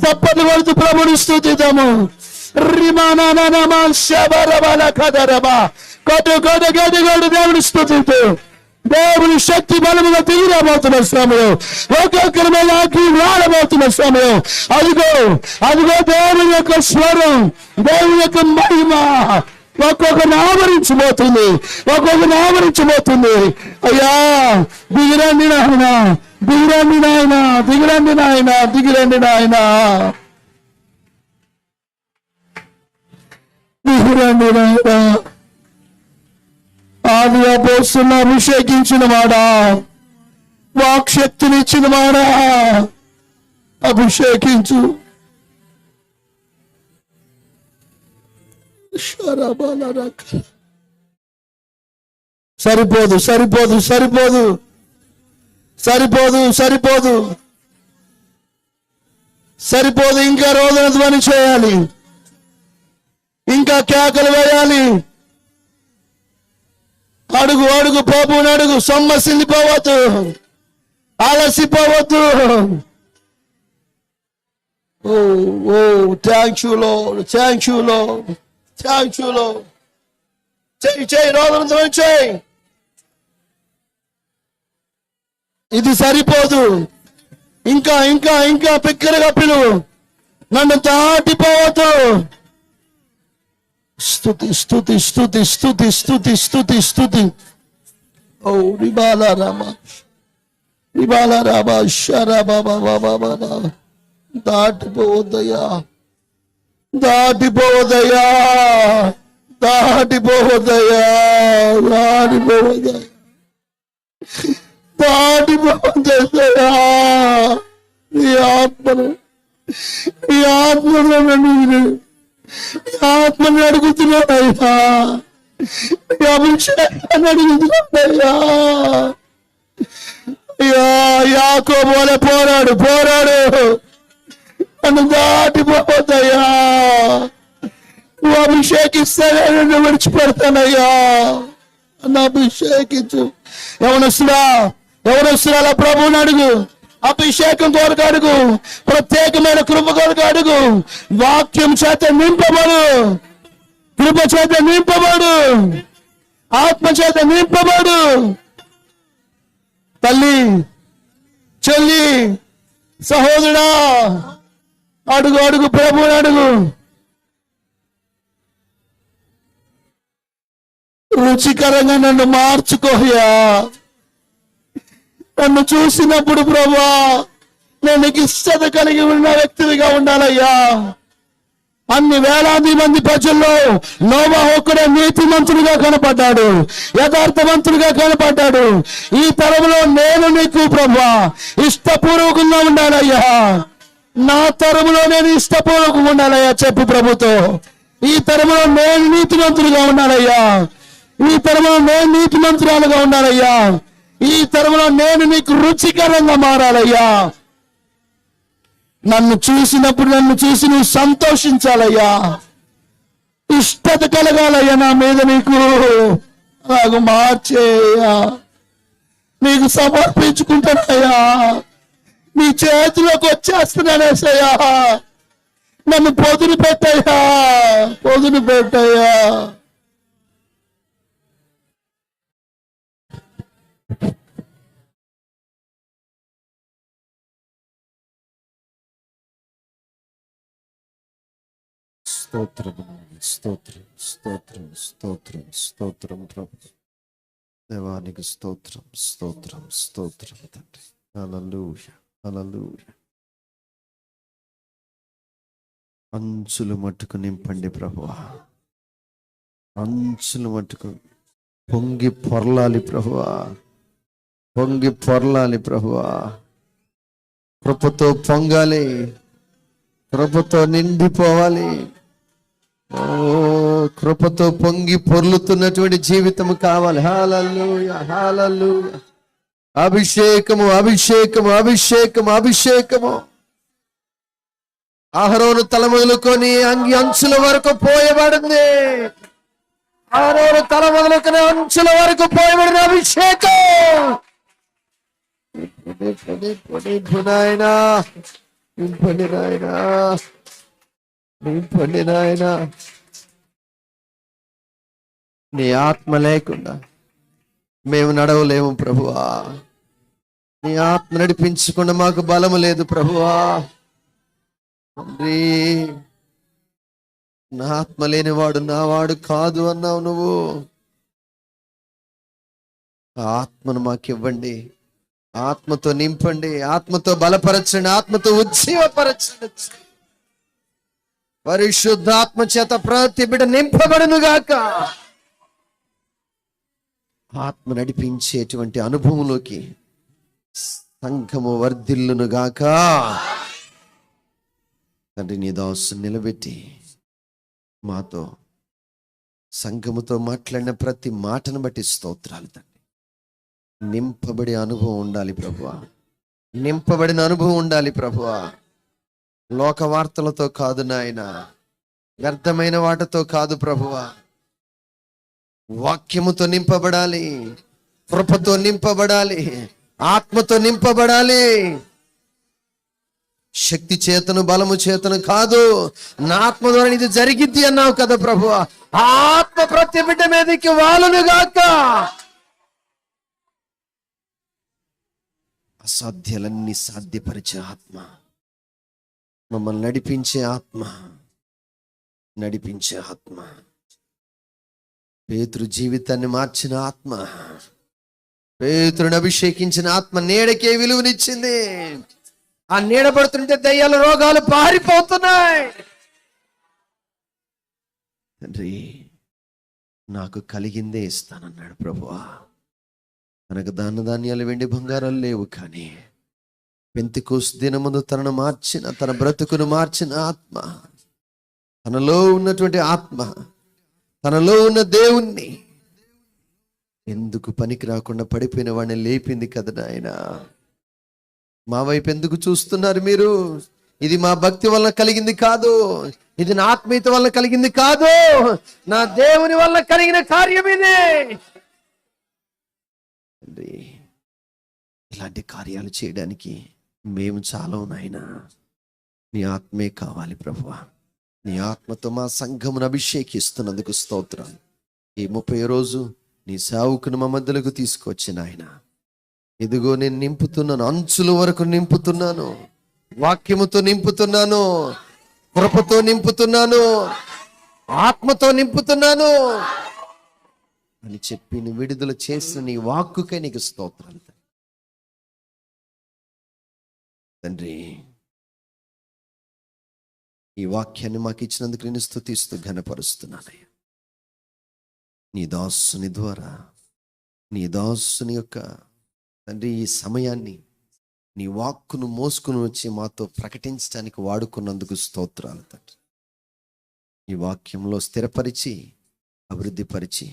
తప్పని కొడుతూ ప్రభుని స్తుతిద్దాము. దేవుని స్తుతిద్దు. దేవుని శక్తి బలముగా దిగిరాబోతున్న సమయం, ఒక్కొక్కరి మీద రాబోతున్న సమయం. అదిగో అదిగో దేవుని యొక్క స్వరం, దేవుని యొక్క మహిమ ఒక్కొక్కరిని ఆవరించబోతుంది, ఒక్కొక్కరిని ఆవరించబోతుంది. అయ్యా, దిగిరండి నాయన, దిగిరండి నాయన, దిగిరండి నాయన, దిగిరండి నాయన, దిగిరండి నాయన. ఆది అపోస్తులను అభిషేకించిన వాడా, వాక్శక్తినిచ్చిన వాడా, అభిషేకించు. సరిపోదు సరిపోదు సరిపోదు సరిపోదు సరిపోదు సరిపోదు. ఇంకా రోదన ధ్వని చేయాలి, ఇంకా కేకలు వేయాలి. అడుగు అడుగు ప్రభువుని అడుగు. సొమ్మసిల్లిపోవద్దు, ఆలసిపోవద్దు. ఓ ఓ thank you lord, thank you lord, thank you lord. చేయి రోదన ధ్వని చేయి. ఇది సరిపోదు, ఇంకా ఇంకా ఇంకా పిక్కరగా పిలువు. నన్ను దాటిపోవద్దు. స్తుతి స్తుతి స్తుతి స్తుతి స్తుతి స్తుతి స్తుతి. ఓ రిబాల రామ, రిబాల రామ, షరా బాబా బాబా బాబా. దాటిపోవద్దయ్యా, దాటిపోవద్దయ్యా, దాటిపోవద్దయ్యా, దాటిపోవద్దయ్యా, దాటిపోవద్దయ్యా. ఈ ఆత్మను, ఈ ఆత్మను ఆత్మని అడుగుతున్నాడయ్యా, నీ అభిషేకాన్ని అడుగుతున్నాడయ్యా. అయ్యా, యాకోబు వలె పోరాడు, నన్ను దాటిపోవద్దయ్యా. నువ్వు అభిషేకిస్తే నేను విడిచిపెడతానయ్యా. నన్ను అభిషేకించు. ఎవరొస్తున్నా ప్రభువుని అడుగు, అభిషేకం కొరకు అడుగు, ప్రత్యేకమైన కృప కొరకు అడుగు. వాక్యం చేత నింపబడు, కృప చేత నింపబడు, ఆత్మ చేత నింపబడు. తల్లి, చెల్లి, సహోదరుడా, అడుగు ప్రభువుని అడుగు. రుచికరంగా నన్ను మార్చుకోయా. నన్ను చూసినప్పుడు ప్రభా నేను నీకు ఇష్టత కలిగి ఉన్న వ్యక్తిగా ఉండాలయ్యా. అన్ని వేలాది మంది ప్రజల్లో నోవహు ఒక్కడే నీతిమంతుడిగా కనపడ్డాడు, యథార్థవంతుడిగా కనపడ్డాడు. ఈ తరంలో నేను నీకు ప్రభా ఇష్టపూర్వకంగా ఉండాలయ్యా. నా తరములో నేను ఇష్టపూర్వకంగా ఉండాలయ్యా చెప్పు ప్రభుతో. ఈ తరంలో నేను నీతిమంతుడిగా ఉండాలయ్యా. ఈ తరంలో నేను నీతిమంతురాలుగా ఉండాలయ్యా. ఈ తరంలో నేను నీకు రుచికరంగా మారాలయ్యా. నన్ను చూసినప్పుడు నన్ను చూసి నువ్వు సంతోషించాలయ్యా. ఇష్టత కలగాలయ్యా నా మీద నీకు. నాకు మార్చేయ్యా, నీకు సమర్పించుకుంటానయ్యా. నీ చేతిలోకి వచ్చేస్తున్నానేసయ్యా. నన్ను పొదులు పెట్టయ్యా. స్తోత్రం ప్రభు. దేవానికి స్తోత్రం తండ్రి. హల్లెలూయా. అంచులు మట్టుకు నింపండి ప్రభువా. అంచులు మట్టుకు పొంగి పొర్లాలి ప్రభువా. కృపతో పొంగాలి, కృపతో నిండిపోవాలి. ఓ కృపతో పొంగి పొర్లుతున్నటువంటి జీవితం కావాలి. హల్లెలూయా. అభిషేకము. అహరోను తల మొదలుకొని అంగి అంచుల వరకు పోయబడింది. అహరోను తల మొదలుకొని అంచుల వరకు పోయబడిన అభిషేకం. నింపండి నాయనా. నీ ఆత్మ లేకుండా మేము నడవలేము ప్రభువా. నీ ఆత్మ నడిపించకుండా మాకు బలము లేదు ప్రభువా. తండ్రి, నా ఆత్మ లేనివాడు నావాడు కాదు అన్నావు నువ్వు. ఆ ఆత్మను మాకివ్వండి, ఆత్మతో నింపండి, ఆత్మతో బలపరచండి, ఆత్మతో ఉజ్జీవపరచండి. పరిశుద్ధాత్మ చేత ప్రతి బిడ్డ నింపబడును గాక. ఆత్మ నడిపించేటువంటి అనుభవంలోకి సంఘము వర్ధిల్లును గాక. తండ్రి, నీ దాసు నిలబెట్టి మాతో సంఘముతో మాట్లాడిన ప్రతి మాటను బట్టి స్తోత్రాలు తండ్రి. నింపబడే అనుభవం ఉండాలి ప్రభువా. నింపబడిన అనుభవం ఉండాలి ప్రభువా. లోక వార్తలతో కాదు నాయన, వ్యర్థమైన వాటితో కాదు ప్రభువా. వాక్యముతో నింపబడాలి, కృపతో నింపబడాలి, ఆత్మతో నింపబడాలి. శక్తి చేతను బలము చేతను కాదు, నా ఆత్మ ద్వారా ఇది జరిగిద్ది అన్నావు కదా ప్రభువా. ఆత్మ ప్రతి బిడ్డ మీదకి వాలును గాక. అసాధ్యాలన్నీ సాధ్యపరిచే ఆత్మ, మమ్మల్ని నడిపించే ఆత్మ, పేతురు జీవితాన్ని మార్చిన ఆత్మ, పేతురుని అభిషేకించిన ఆత్మ నీడకే విలువనిచ్చింది. ఆ నీడ పడుతుంటే దయ్యాల రోగాలు పారిపోతున్నాయి. తండ్రి, నాకు కలిగిందే ఇస్తానన్నాడు ప్రభువా. తనకు దాన ధాన్యాలు వెండి బంగారాలు లేవు, కానీ పెంతెకోస్తు దినమందు తన బ్రతుకును మార్చిన ఆత్మ, తనలో ఉన్నటువంటి ఆత్మ, తనలో ఉన్న దేవుణ్ణి ఎందుకు పనికి రాకుండా పడిపోయిన వాడిని లేపింది కదా నాయన. మా వైపు ఎందుకు చూస్తున్నారు మీరు? ఇది మా భక్తి వల్ల కలిగింది కాదు, ఇది నా ఆత్మీయత వల్ల కలిగింది కాదు, నా దేవుని వల్ల కలిగిన కార్యం ఇదే. ఇలాంటి కార్యాలు చేయడానికి మేము చాలా నాయనా. నీ ఆత్మే కావాలి ప్రభువా. నీ ఆత్మతో మా సంఘమును అభిషేకిస్తున్నందుకు స్తోత్రం. ఈ 30 రోజు నీ సేవకును మా మధ్యలోకి తీసుకొచ్చి నాయన, ఇదిగో నేను నింపుతున్నాను, అంచుల వరకు నింపుతున్నాను, వాక్యముతో నింపుతున్నాను, కృపతో నింపుతున్నాను, ఆత్మతో నింపుతున్నాను అని చెప్పి నువ్వు విడుదల చేసిన నీ వాక్కుకై నీకు స్తోత్రాలు తండ్రి. ఈ వాక్యాన్ని మాకు ఇచ్చినందుకు నేను స్తుతిస్తూ ఘనపరుస్తున్నానయ్యా. నీ దాసుని ద్వారా, నీ దాసుని యొక్క తండ్రి ఈ సమయాన్ని నీ వాక్కును మోసుకుని వచ్చి మాతో ప్రకటించడానికి వాడుకున్నందుకు స్తోత్రాలు తండ్రి. ఈ వాక్యంలో స్థిరపరిచి అభివృద్ధిపరిచి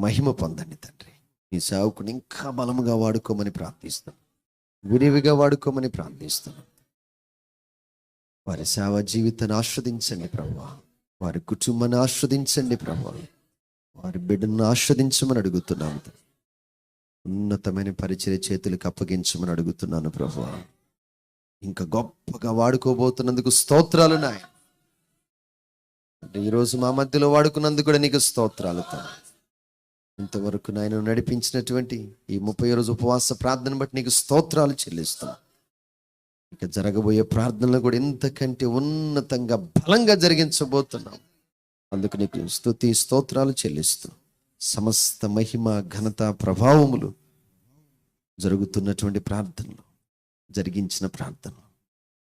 మహిమ పొందండి తండ్రి. నీ సేవకుని ఇంకా బలముగా వాడుకోమని ప్రార్థిస్తాను, విరివిగా వాడుకోమని ప్రార్థిస్తాను. వారి సేవ జీవితాన్ని ఆస్వాదించండి ప్రభువా. వారి కుటుంబాన్ని ఆస్వాదించండి ప్రభువా. వారి బిడ్డను ఆస్వాదించమని అడుగుతున్నాను. ఉన్నతమైన పరిచర్య చేతులకు అప్పగించమని అడుగుతున్నాను ప్రభువా. ఇంకా గొప్పగా వాడుకోబోతున్నందుకు స్తోత్రాలు నాయ. అంటే ఈరోజు మా మధ్యలో వాడుకున్నందుకు కూడా నీకు స్తోత్రాలు తండ్రి. ఇంతవరకు నాయన నడిపించినటువంటి ఈ 30 రోజు ఉపవాస ప్రార్థన బట్టి నీకు స్తోత్రాలు చెల్లిస్తున్నాను. ఇక జరగబోయే ప్రార్థనలు కూడా ఇంతకంటే ఉన్నతంగా బలంగా జరిగించబోతున్నాం. అందుకు నీకు స్తుతి స్తోత్రాలు చెల్లిస్తూ సమస్త మహిమ ఘనత ప్రభావములు జరుగుతున్నటువంటి ప్రార్థనలు, జరిగించిన ప్రార్థనలు,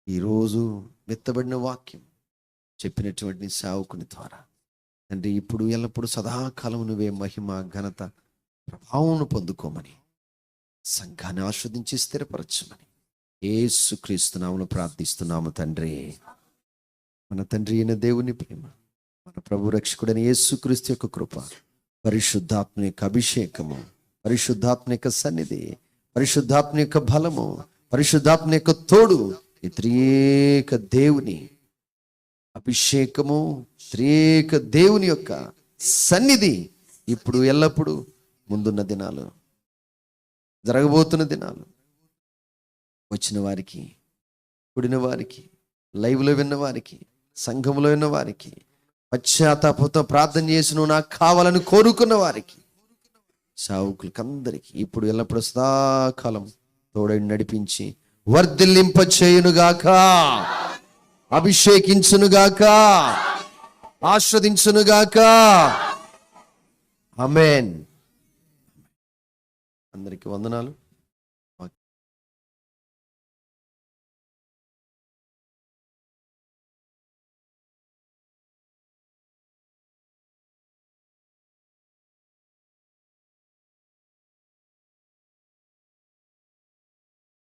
ఈరోజు మెత్తబడిన వాక్యం చెప్పినటువంటి సేవకుని ద్వారా తండ్రి ఇప్పుడు ఎల్లప్పుడూ సదాకాలం నువ్వే మహిమ ఘనత ప్రభావం పొందుకోమని, సంఘాన్ని ఆస్వాదించి స్థిరపరచమని యేసుక్రీస్తు నామములో ప్రార్థిస్తున్నాము తండ్రి. మన తండ్రి అయిన దేవుని ప్రేమ, మన ప్రభు రక్షకుడైన యేసుక్రీస్తు యొక్క కృప, పరిశుద్ధాత్మ యొక్క అభిషేకము, పరిశుద్ధాత్మ యొక్క సన్నిధి, పరిశుద్ధాత్మ యొక్క బలము, పరిశుద్ధాత్మ యొక్క తోడు, ఈ త్రియేక దేవుని అభిషేకము, త్రియేక దేవుని యొక్క సన్నిధి ఇప్పుడు ఎల్లప్పుడూ ముందున్న దినాలు, జరగబోతున్న దినాలు, వచ్చిన వారికి, కూడిన వారికి, లైవ్లో విన్న వారికి, సంఘంలో విన్న వారికి, పశ్చాత్తాపంతో ప్రార్థన చేసి నువ్వు నాకు కావాలని కోరుకున్న వారికి, సావుకులకి అందరికీ ఇప్పుడు ఎల్లప్పుడూ సదాకాలం తోడై నడిపించి వర్ధిల్లింప చేయునుగాక, అభిషేకించునుగాక, ఆస్వాదించునుగాక. ఆమేన్. అందరికీ వందనాలు.